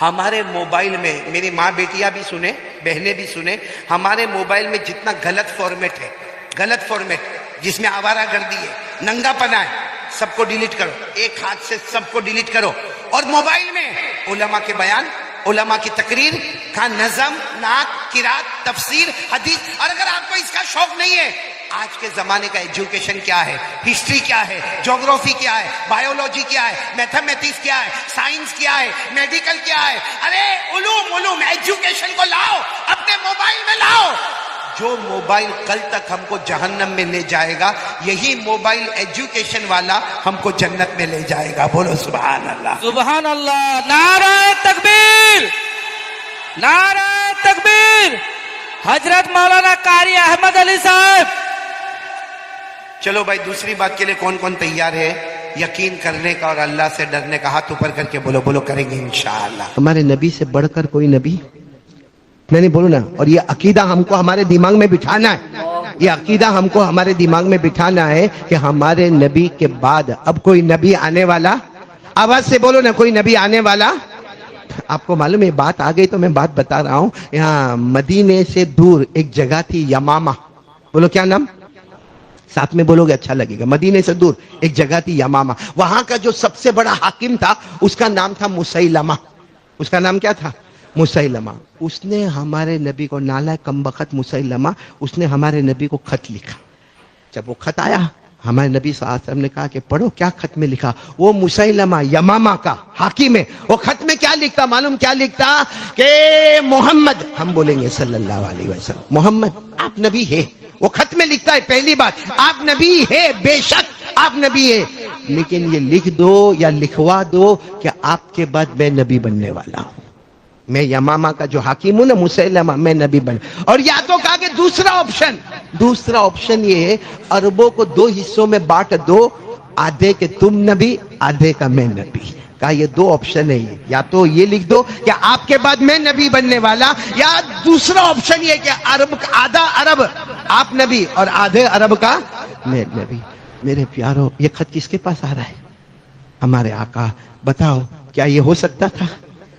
A: ہمارے موبائل میں, میری ماں بیٹیاں بھی سنیں, بہنیں بھی سنیں, ہمارے موبائل میں جتنا غلط فارمیٹ ہے, غلط فارمیٹ جس میں آوارہ گردی ہے, ننگا پنا ہے, سب کو ڈیلیٹ کرو. ایک ہاتھ سے سب کو ڈیلیٹ کرو. اور موبائل میں علماء کے بیان, علماء کی تقریر کا نظم, نعت, قرات, تفسیر, حدیث. اور اگر آپ کو اس کا شوق نہیں ہے, آج کے زمانے کا ایجوکیشن کیا ہے, ہسٹری کیا ہے, جغرافی کیا ہے, بایولوجی کیا ہے, میتھمیٹکس کیا ہے, سائنس کیا ہے, میڈیکل کیا ہے, ارے علوم ایجوکیشن کو لاؤ, اپنے موبائل میں لاؤ. جو موبائل کل تک ہم کو جہنم میں لے جائے گا، یہی موبائل ایجوکیشن والا ہم کو جنت میں لے جائے گا. بولو سبحان اللہ.
B: سبحان اللہ. نعرہ تکبیر، نعرہ تکبیر. حضرت مولانا قاری احمد علی صاحب.
A: چلو بھائی، دوسری بات کے لیے کون کون تیار ہے یقین کرنے کا اور اللہ سے ڈرنے کا؟ ہاتھ اوپر کر کے بولو. بولو کریں گے انشاءاللہ. ہمارے نبی سے بڑھ کر کوئی نبی میں نہیں بولوں نا. اور یہ عقیدہ ہم کو ہمارے دماغ میں بٹھانا ہے. یہ عقیدہ ہم کو ہمارے دماغ میں بٹھانا ہے کہ ہمارے نبی کے بعد اب کوئی نبی آنے والا. آواز سے بولو نا، کوئی نبی آنے والا. آپ کو معلوم ہے بات آ گئی تو میں بات بتا رہا ہوں. یہاں مدینے سے دور ایک جگہ تھی یمامہ. بولو کیا نام؟ ساتھ میں بولو گے اچھا لگے گا. مدینے سے دور ایک جگہ تھی یمامہ. وہاں کا جو سب سے بڑا حاکم تھا اس کا نام تھا مسیلمہ. اس کا نام کیا تھا؟ مسیلمہ. اس نے ہمارے نبی کو، نالائق کمبخت مسیلمہ، اس نے ہمارے نبی کو خط لکھا. جب وہ خط آیا ہمارے نبی صلی اللہ علیہ وسلم نے کہا کہ پڑھو کیا خط میں لکھا. وہ مسیلمہ یمامہ کا حاکم ہے. وہ خط میں کیا لکھتا معلوم؟ کیا لکھتا کہ محمد، ہم بولیں گے صلی اللہ علیہ وسلم، محمد آپ نبی ہے. وہ خط میں لکھتا ہے پہلی بات آپ نبی ہے، بے شک آپ نبی ہے، لیکن یہ لکھ دو یا لکھوا دو کہ آپ کے بعد میں نبی بننے والا ہوں. میں یمامہ کا جو حاکم ہوں نا مسیلمہ، میں نبی بن. اور یا تو کہا کہ دوسرا آپشن یہ ہے عربوں کو دو حصوں میں بانٹ دو، آدھے کے تم نبی، آدھے کا میں نبی. کہا یہ دو آپشن ہے. یا تو یہ لکھ دو کہ آپ کے بعد میں نبی بننے والا، یا دوسرا آپشن یہ کہ عرب آدھا عرب آپ نبی اور آدھے عرب کا میں نبی. میرے پیارو، یہ خط کس کے پاس آ رہا ہے؟ ہمارے آقا. بتاؤ کیا یہ ہو سکتا تھا؟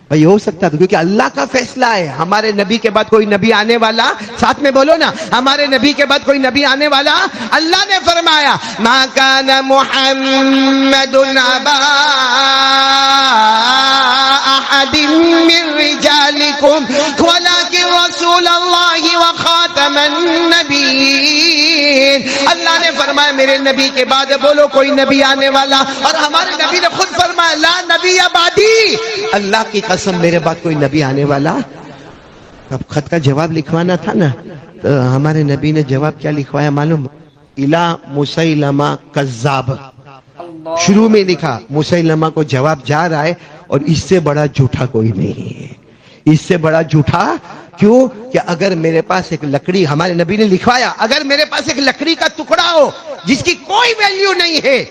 A: بھائی ہو سکتا تھا، کیونکہ اللہ کا فیصلہ ہے. ہمارے نبی کے بعد کوئی نبی آنے والا، ساتھ میں بولو نا، ہمارے نبی کے بعد کوئی نبی آنے والا. اللہ نے فرمایا ما کان محمد ابا احد من رجالکم ولکن رسول اللہ وخاتم النبیین. اللہ نے فرمایا میرے نبی کے بعد بولو کوئی نبی آنے والا. اور ہمارے نبی نے خود فرمایا لا نبی بعدی، اللہ کی قسم میرے بعد کوئی نبی آنے والا. اب خط کا جواب لکھوانا تھا نا، تو ہمارے نبی نے جواب کیا لکھوایا معلوم؟ الا مسیلمہ کذاب. شروع میں لکھا مسیلمہ کو جواب جا رہا ہے، اور اس سے بڑا جھوٹا کوئی نہیں ہے. اس سے بڑا جھوٹا کیوں؟ کہ اگر میرے پاس ایک لکڑی، ہمارے نبی نے لکھوایا اگر میرے پاس ایک لکڑی کا ٹکڑا ہو جس کی کوئی ویلیو نہیں ہے،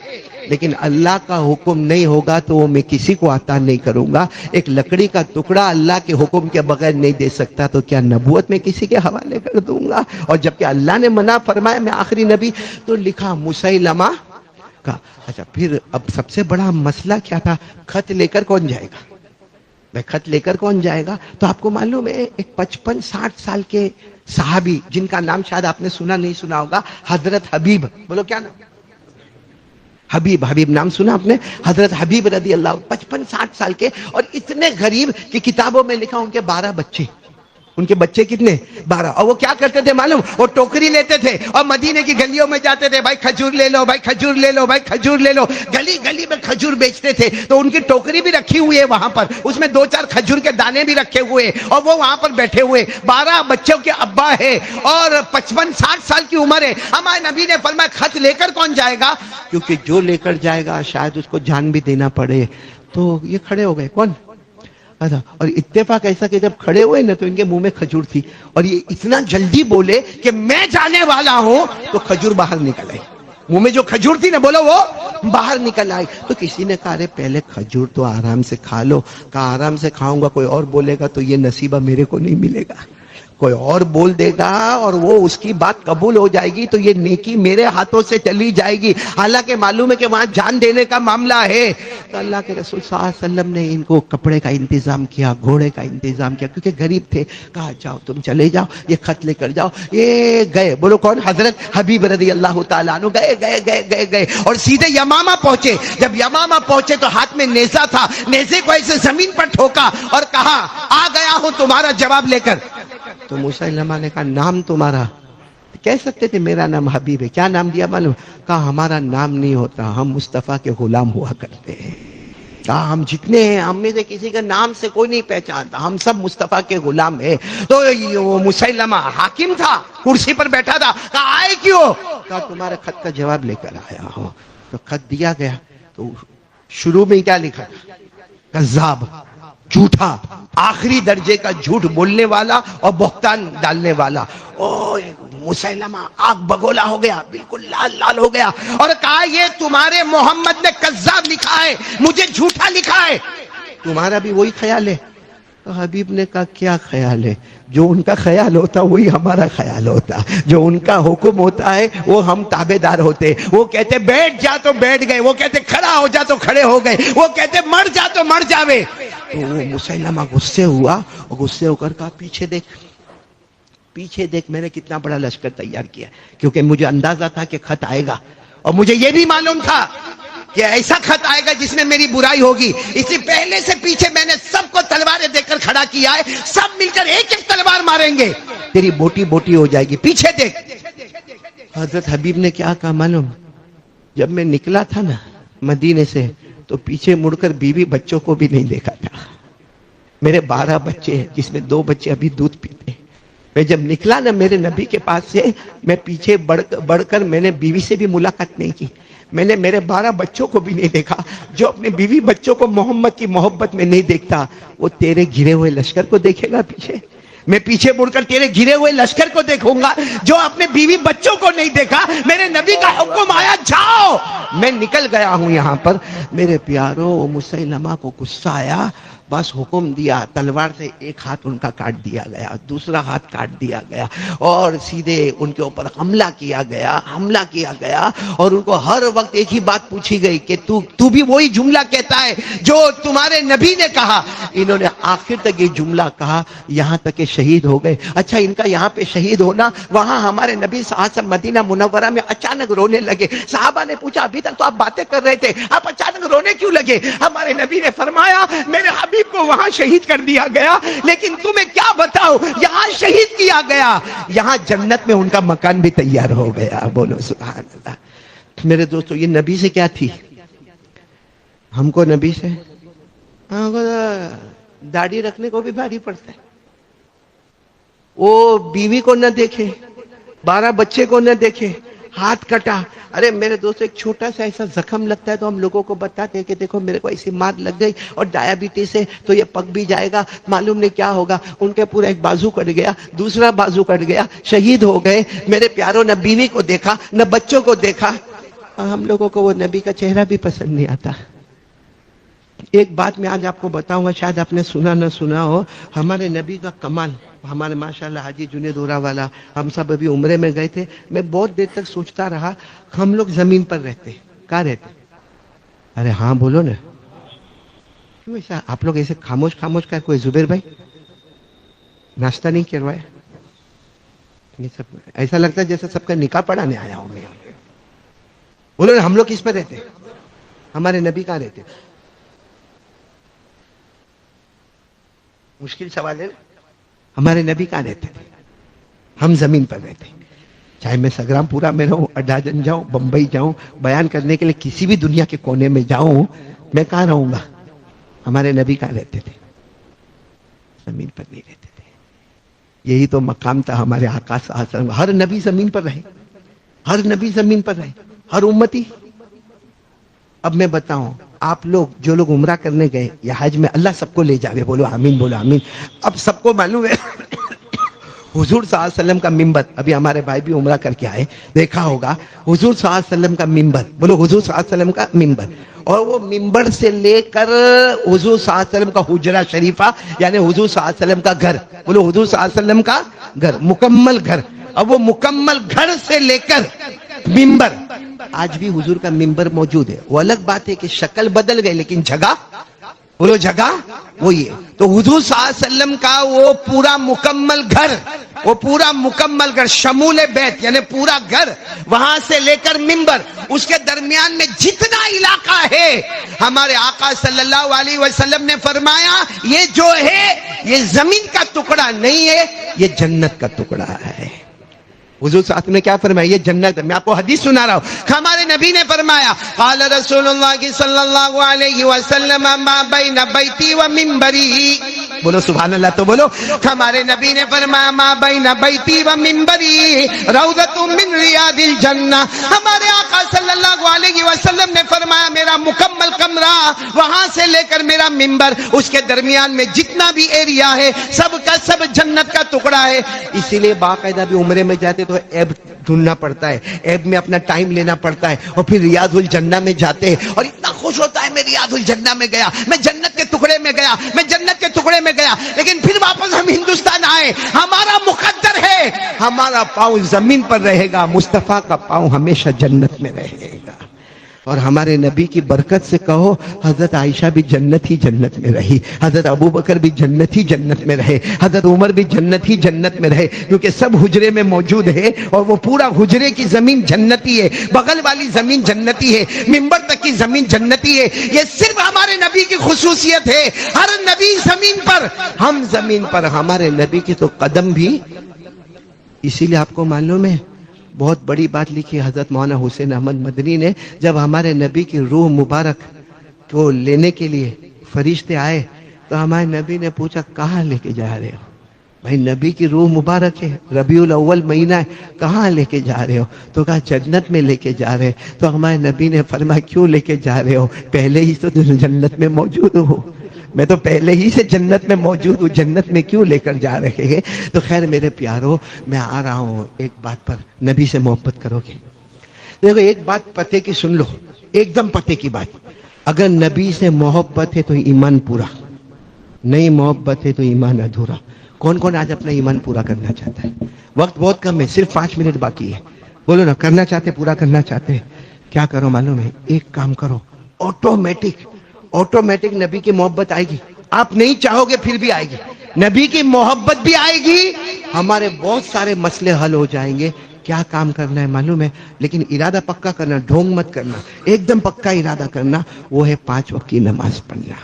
A: لیکن اللہ کا حکم نہیں ہوگا تو وہ میں کسی کو عطا نہیں کروں گا. ایک لکڑی کا ٹکڑا اللہ کے حکم کے بغیر نہیں دے سکتا، تو کیا نبوت میں کسی کے حوالے کر دوں گا؟ اور جبکہ اللہ نے منع فرمایا میں آخری نبی، تو لکھا مسیلمہ کا. اچھا پھر اب سب سے بڑا مسئلہ کیا تھا؟ خط لے کر کون جائے گا؟ میں خط لے کر کون جائے گا؟ تو آپ کو معلوم ہے ایک 55-60 سال کے صحابی جن کا نام شاید آپ نے سنا نہیں سنا ہوگا، حضرت حبیب. بولو کیا نام؟ حبیب نام سنا آپ نے؟ حضرت حبیب رضی اللہ، 55-60 سال کے، اور اتنے غریب کہ کتابوں میں لکھا ان کے 12 بچے. ان کے بچے کتنے؟ 12. اور وہ کیا کرتے تھے معلوم؟ وہ ٹوکری لیتے تھے اور مدینے کی گلیوں میں جاتے تھے، بھائی کھجور لے لو، بھائی کھجور لے لو، بھائی کھجور لے لو. گلی گلی میں کھجور بیچتے تھے. تو ان کی ٹوکری بھی رکھی ہوئی ہے وہاں پر، اس میں 2-4 کھجور کے دانے بھی رکھے ہوئے، اور وہ وہاں پر بیٹھے ہوئے. 12 بچوں کے ابا ہے اور 55-60 سال کی عمر ہے. ہمارے نبی نے فرمایا خط لے کر کون جائے گا؟ کیونکہ جو لے کر جائے گا شاید اس کو جان بھی دینا پڑے. تو یہ کھڑے ہو گئے کون؟ اور اتفاق ایسا کہ جب کھڑے ہوئے نا تو ان کے منہ میں کھجور تھی، اور یہ اتنا جلدی بولے کہ میں جانے والا ہوں، تو کھجور باہر نکل آئی. منہ میں جو کھجور تھی نا بولو وہ باہر نکل آئی. تو کسی نے کہا ارے پہلے کھجور تو آرام سے کھا لو. کہا آرام سے کھاؤں گا، کوئی اور بولے گا تو یہ نصیبہ میرے کو نہیں ملے گا. کوئی اور بول دے گا اور وہ اس کی بات قبول ہو جائے گی تو یہ نیکی میرے ہاتھوں سے چلی جائے گی. حالانکہ معلوم ہے کہ وہاں جان دینے کا معاملہ ہے. تو اللہ کے رسول صلی اللہ علیہ وسلم نے ان کو کپڑے کا انتظام کیا، گھوڑے کا انتظام کیا، کیونکہ غریب تھے. کہا جاؤ تم چلے جاؤ، یہ خط لے کر جاؤ. یہ گئے، بولو کون؟ حضرت حبیب رضی اللہ تعالیٰ عنہ. گئے اور سیدھے یمامہ پہنچے. جب یمامہ پہنچے تو ہاتھ میں نیزہ تھا، نیزے کو ایسے زمین پر ٹھوکا اور کہا آ گیا ہوں تمہارا جواب لے کر. تو مسیلمہ نے کہا نام تمہارا؟ کہہ سکتے تھے میرا نام حبیب ہے. کیا نام دیا معلوم؟ کہا ہمارا نام نہیں ہوتا، ہم مصطفیٰ کے غلام ہوا کرتے ہیں. کہا ہم جتنے ہیں ہم میں سے کسی کا نام سے کوئی نہیں پہچانتا, ہم سب مصطفیٰ کے غلام ہیں. تو وہ مسیلمہ حاکم تھا, کرسی پر بیٹھا تھا. کہا آئے کیوں؟ کہا تمہارے خط کا جواب لے کر آیا ہوں. تو خط دیا گیا. تو شروع میں کیا لکھا؟ کذاب, جھوٹا, آخری درجے کا جھوٹ بولنے والا اور بہتان ڈالنے والا. مسیلمہ آگ بگولا ہو گیا, بالکل لال لال ہو گیا, اور کہا یہ تمہارے محمد نے کذاب لکھا ہے, مجھے جھوٹا لکھا ہے, تمہارا بھی وہی خیال ہے؟ تو حبیب نے کہا کیا خیال ہے؟ جو ان کا خیال ہوتا وہی ہمارا خیال ہوتا, جو ان کا حکم ہوتا ہے وہ ہم تابع دار ہوتے. وہ کہتے بیٹھ جا تو بیٹھ گئے, وہ کہتے کھڑا ہو جا تو کھڑے ہو گئے, وہ کہتے مر جا تو مر جاوے. تو وہ مسیلمہ غصے ہوا, اور غصے ہو کر کہا پیچھے دیکھ, پیچھے دیکھ, میں نے کتنا بڑا لشکر تیار کیا, کیونکہ مجھے اندازہ تھا کہ خط آئے گا, اور مجھے یہ بھی معلوم تھا کہ ایسا خط آئے گا جس میں میری برائی ہوگی. اس لیے پہلے سے پیچھے میں نے سب کو تلواریں دے کر کھڑا کیا ہے, سب مل کر ایک ایک تلوار ماریں گے, تیری بوٹی بوٹی ہو جائے گی, پیچھے دیکھ. حضرت حبیب نے کیا کہا معلوم؟ جب میں نکلا تھا نا مدینے سے, تو پیچھے مڑ کر بیوی بچوں کو بھی نہیں دیکھا تھا. میرے 12 بچے ہیں, جس میں 2 بچے ابھی دودھ پیتے ہیں. میں جب نکلا نا میرے نبی کے پاس سے, میں پیچھے بڑھ کر میں نے بیوی سے بھی ملاقات نہیں کی, میں نے میرے 12 بچوں کو بھی نہیں دیکھا. جو اپنے بیوی بچوں کو محمد کی محبت میں نہیں دیکھتا, وہ تیرے گھرے ہوئے لشکر کو دیکھے گا پیچھے. میں پیچھے مڑ کر تیرے گھرے ہوئے لشکر کو دیکھوں گا. جو اپنے بیوی بچوں کو نہیں دیکھا, میرے نبی کا حکم آیا جاؤ, میں نکل گیا ہوں یہاں پر. میرے پیاروں, مسیلمہ کو غصہ آیا, بس حکم دیا, تلوار سے ایک ہاتھ ان کا کاٹ دیا گیا, دوسرا ہاتھ کاٹ دیا گیا, اور سیدھے ان کے اوپر حملہ کیا گیا. اور ان کو ہر وقت ایک ہی بات پوچھی گئی کہ تو بھی وہی جملہ کہتا ہے جو تمہارے نبی نے کہا. انہوں نے آخر تک یہ جملہ کہا, یہاں تک کہ شہید ہو گئے. اچھا, ان کا یہاں پہ شہید ہونا, وہاں ہمارے نبی صلی اللہ علیہ وسلم مدینہ منورہ میں اچانک رونے لگے. صحابہ نے پوچھا ابھی تک تو آپ باتیں کر رہے تھے, آپ اچانک رونے کیوں لگے؟ ہمارے نبی نے فرمایا میرے حبیب کو وہاں شہید کر دیا گیا, لیکن تمہیں کیا بتاؤ, یہاں شہید کیا گیا, یہاں جنت میں ان کا مکان بھی تیار ہو گیا. بولو سبحان اللہ. میرے دوستو, یہ نبی سے کیا تھی؟ ہم کو نبی سے داڑھی رکھنے کو بھی بھاری پڑتا ہے. وہ بیوی کو نہ دیکھے, 12 بچے کو نہ دیکھے, ہاتھ کٹا. ارے میرے دوست, ایک چھوٹا سا ایسا زخم لگتا ہے تو ہم لوگوں کو بتاتے ہیں کہ دیکھو میرے کو ایسی مار لگ گئی اور ڈائبٹیز ہے تو یہ پک بھی جائے گا, معلوم نہیں کیا ہوگا. ان کے پورا ایک بازو کٹ گیا, دوسرا بازو کٹ گیا, شہید ہو گئے. میرے پیاروں, نہ بیوی کو دیکھا نہ بچوں کو دیکھا. ہم لوگوں کو وہ نبی کا چہرہ بھی پسند نہیں آتا. ایک بات میں آج آپ کو بتاؤں گا, شاید آپ نے سنا نہ سنا ہو. ہمارے نبی کا کمال, ہمارے ماشاءاللہ حاجی جنید اورا والا, ہم سب ابھی عمرے میں گئے تھے. میں بہت دیر تک سوچتا رہا, ہم لوگ زمین پر رہتے, کہاں رہتے؟ ارے ہاں بولو نا, کیوں ایسا آپ لوگ ایسے خاموش کا؟ کوئی زبیر بھائی ناشتہ نہیں کروایا؟ یہ سب ایسا لگتا ہے جیسے سب کا نکاح پڑھانے آیا ہوں میں. بولو نا, ہم لوگ کس پر رہتے؟ ہمارے نبی کہاں رہتے؟ مشکل سوال ہے. ہمارے نبی کہاں رہتے تھے؟ ہم زمین پر رہتے. چاہے میں سگرام پورا میں رہوں, اڈاجن جاؤں, بمبئی جاؤں, بیان کرنے کے لیے کسی بھی دنیا کے کونے میں جاؤں, میں کہاں رہوں گا؟ ہمارے نبی کہاں رہتے تھے؟ زمین پر نہیں رہتے تھے. یہی تو مقام تھا ہمارے آقا صلی اللہ علیہ وسلم. ہر نبی زمین پر رہے, ہر نبی زمین پر رہے, ہر امتی. اب میں بتاؤں, آپ لوگ جو لوگ عمرہ کرنے گئے یا حج میں, اللہ سب کو لے جاوے, بولو آمین, بولو آمین. اب سب کو معلوم ہے حضور صلی اللہ علیہ وسلم کا منبر, ابھی ہمارے بھائی بھی عمرہ کر کے آئے, دیکھا ہوگا حضور صلی اللہ علیہ وسلم کا منبر, بولو حضور صلی اللہ علیہ وسلم کا منبر. اور وہ منبر سے لے کر حضور صلی اللہ علیہ وسلم کا حجرہ شریفہ, یعنی حضور صلی اللہ علیہ وسلم کا گھر, بولو حضور صلی اللہ علیہ وسلم کا گھر, مکمل گھر. اب وہ مکمل گھر سے لے کر منبر, آج بھی حضور کا منبر موجود ہے. وہ الگ بات ہے کہ شکل بدل گئی, لیکن جگہ, بولو جگہ وہی ہے. تو حضور صلی اللہ علیہ وسلم کا وہ پورا مکمل گھر, وہ پورا مکمل گھر شمول بیت یعنی پورا گھر, وہاں سے لے کر منبر, اس کے درمیان میں جتنا علاقہ ہے, ہمارے آقا صلی اللہ علیہ وسلم نے فرمایا یہ جو ہے یہ زمین کا ٹکڑا نہیں ہے, یہ جنت کا ٹکڑا ہے. حضور ساتھ میں کیا فرمایا؟ یہ جنت ہے. میں آپ کو حدیث سنا رہا ہوں. ہمارے نبی نے فرمایا قال رسول اللہ صلی اللہ علیہ وسلم ما بین بیتی و منبری. بولو سبحان اللہ تو بولو. ہمارے نبی نے فرمایا ما بین بیتی و منبری روضۃ من ریاض الجنہ. ہمارے آقا صلی اللہ علیہ وسلم نے فرمایا میرا مکمل کمرہ وہاں سے لے کر میرا منبر اس کے درمیان میں جتنا بھی ایریا ہے سب کا سب جنت کا ٹکڑا ہے. اسی لیے باقاعدہ بھی عمرے میں جاتے تو ایب ڈھونڈنا پڑتا ہے, ایب میں اپنا ٹائم لینا پڑتا ہے, اور پھر ریاض الجنہ میں جاتے ہیں اور اتنا خوش ہوتا ہے میں ریاض الجنہ میں گیا, میں جنت کے ٹکڑے میں گیا, میں جنت کے ٹکڑے میں گیا. لیکن پھر واپس ہم ہندوستان آئے, ہمارا مقدر ہے ہمارا پاؤں زمین پر رہے گا, مصطفیٰ کا پاؤں ہمیشہ جنت میں رہے گا. اور ہمارے نبی کی برکت سے کہو حضرت عائشہ بھی جنت ہی جنت میں رہی, حضرت ابو بکر بھی جنت ہی جنت میں رہے, حضرت عمر بھی جنت ہی جنت میں رہے, کیونکہ سب حجرے میں موجود ہے اور وہ پورا حجرے کی زمین جنتی ہے, بغل والی زمین جنتی ہے, منبر تک کی زمین جنتی ہے. یہ صرف ہمارے نبی کی خصوصیت ہے. ہر نبی زمین پر, ہم زمین پر, ہمارے نبی کی تو قدم بھی. اسی لیے آپ کو معلوم ہے بہت بڑی بات لکھی حضرت مولانا حسین احمد مدنی نے. جب ہمارے نبی کی روح مبارک کو لینے کے لیے فرشتے آئے تو ہمارے نبی نے پوچھا کہاں لے کے جا رہے ہو؟ بھائی نبی کی روح مبارک ہے, ربیع الاول مہینہ ہے, کہاں لے کے جا رہے ہو؟ تو کہا جنت میں لے کے جا رہے. تو ہمارے نبی نے فرمایا کیوں لے کے جا رہے ہو؟ پہلے ہی تو جنت میں موجود ہو, میں تو پہلے ہی سے جنت میں موجود ہوں, جنت میں کیوں لے کر جا رہے ہیں؟ تو خیر میرے پیارو, میں آ رہا ہوں ایک بات پر, نبی سے محبت کرو گے. دیکھو ایک بات پتے کی سن لو, ایک دم پتے کی بات. اگر نبی سے محبت ہے تو ایمان پورا, نہیں محبت ہے تو ایمان ادھورا. کون کون آج اپنا ایمان پورا کرنا چاہتا ہے؟ وقت بہت کم ہے, صرف 5 منٹ باقی ہے. بولو نا, کرنا چاہتے, پورا کرنا چاہتے. کیا کرو معلوم ہے؟ ایک کام کرو, آٹومیٹک نبی کی محبت آئے گی. آپ نہیں چاہو گے پھر بھی آئے گی, نبی کی محبت بھی آئے گی, ہمارے بہت سارے مسئلے حل ہو جائیں گے. کیا کام کرنا ہے معلوم ہے؟ لیکن ارادہ پکا کرنا, ڈھونگ مت کرنا, ایک دم پکا ارادہ کرنا. وہ ہے 5 وقت کی نماز پڑھنا.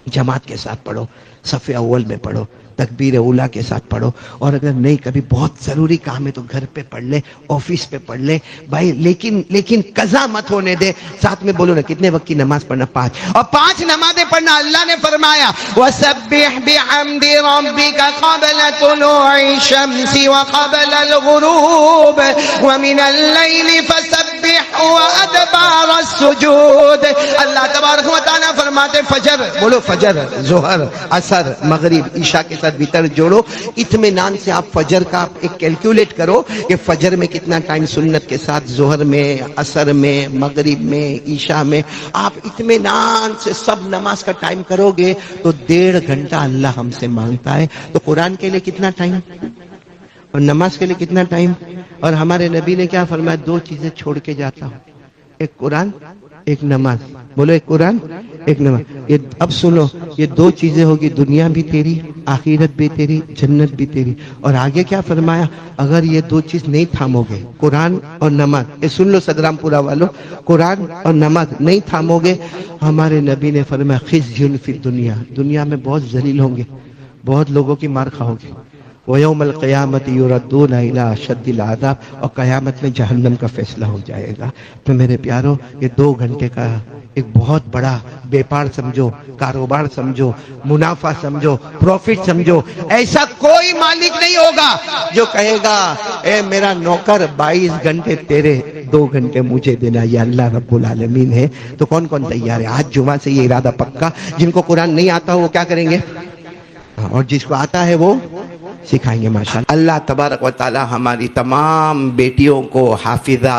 A: جماعت کے ساتھ پڑھو, صف اول میں پڑھو, تکبیر اولا کے ساتھ پڑھو. اور اگر نہیں کبھی بہت ضروری کام ہے تو گھر پہ پڑھ لے, آفس پہ پڑھ لے بھائی, لیکن قضا مت ہونے دے. ساتھ میں بولو نا کتنے وقت کی نماز پڑھنا؟ 5. اور 5 نمازیں پڑھنا. اللہ نے فرمایا وَسَبِّحْ بِحَمْدِ رَبِّكَ قَبْلَ طُلُوعِ الشَّمْسِ وَقَبْلَ الْغُرُوبِ وَمِنَ اللَّيْلِ فَسَبِّحْ وَأَدْبَارَ السُّجُودِ. اللہ تبارک و تعالیٰ فرماتے فجر, بولو فجر, ظہر, عصر, مغرب, عشاء کے ساتھ وتر جوڑو. اطمینان سے آپ فجر کا ایک کیلکولیٹ کرو کہ فجر میں کتنا ٹائم سنت کے ساتھ, ظہر میں, عصر میں, مغرب میں, عشاء میں. آپ اطمینان سے سب نماز کا ٹائم کرو گے تو 1.5 گھنٹہ اللہ ہم سے مانگتا ہے. تو قرآن کے لیے کتنا ٹائم اور نماز کے لیے کتنا ٹائم؟ اور ہمارے نبی نے کیا فرمایا؟ 2 چیزیں چھوڑ کے جاتا ہوں, ایک قرآن, ایک نماز. بولو ایک قرآن, ایک نماز. یہ اب سنو, یہ 2 چیزیں ہوگی, دنیا بھی تیری, آخرت بھی تیری, جنت بھی تیری. اور آگے کیا فرمایا؟ اگر یہ 2 چیز نہیں تھامو گے, قرآن اور نماز, یہ سن لو صدرام پورا والو, قرآن اور نماز نہیں تھامو گے, ہمارے نبی نے فرمایا خزي فی الدنیا, دنیا میں بہت ذلیل ہوں گے, بہت لوگوں کی مار کھاؤ گے. وَيَوْمَ الْقِيَامَةِ يُرَدُّونَ إِلَىٰ أَشَدِّ الْعَذَابِ, اور قیامت میں جہنم کا فیصلہ ہو جائے گا. تو میرے پیارو, یہ 2 گھنٹے کا ایک بہت بڑا بیپار سمجھو, کاروبار سمجھو, منافع سمجھو, پروفٹ سمجھو. ایسا کوئی مالک نہیں ہوگا جو کہے گا اے میرا نوکر 22 گھنٹے تیرے, 2 گھنٹے مجھے دینا. یہ اللہ رب العالمین ہے. تو کون کون تیار ہے آج جمعہ سے یہ ارادہ پکا؟ جن کو قرآن نہیں آتا وہ کیا کریں گے, اور جس کو آتا ہے وہ سکھائیں گے ماشاءاللہ. اللہ تبارک و تعالی ہماری تمام بیٹیوں کو حافظہ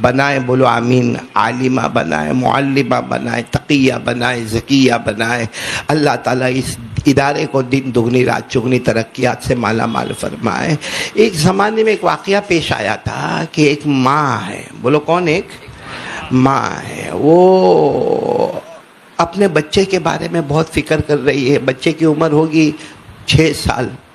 A: بنائے, بولو آمین, عالمہ بنائے, معلمہ بنائے, تقیہ بنائے, زکیہ بنائے. اللہ تعالیٰ اس ادارے کو دن دگنی رات چگنی ترقیات سے مالا مال فرمائے. ایک زمانے میں ایک واقعہ پیش آیا تھا کہ ایک ماں ہے, بولو کون, ایک ماں ہے, وہ اپنے بچے کے بارے میں بہت فکر کر رہی ہے. بچے کی عمر ہوگی 6 سال,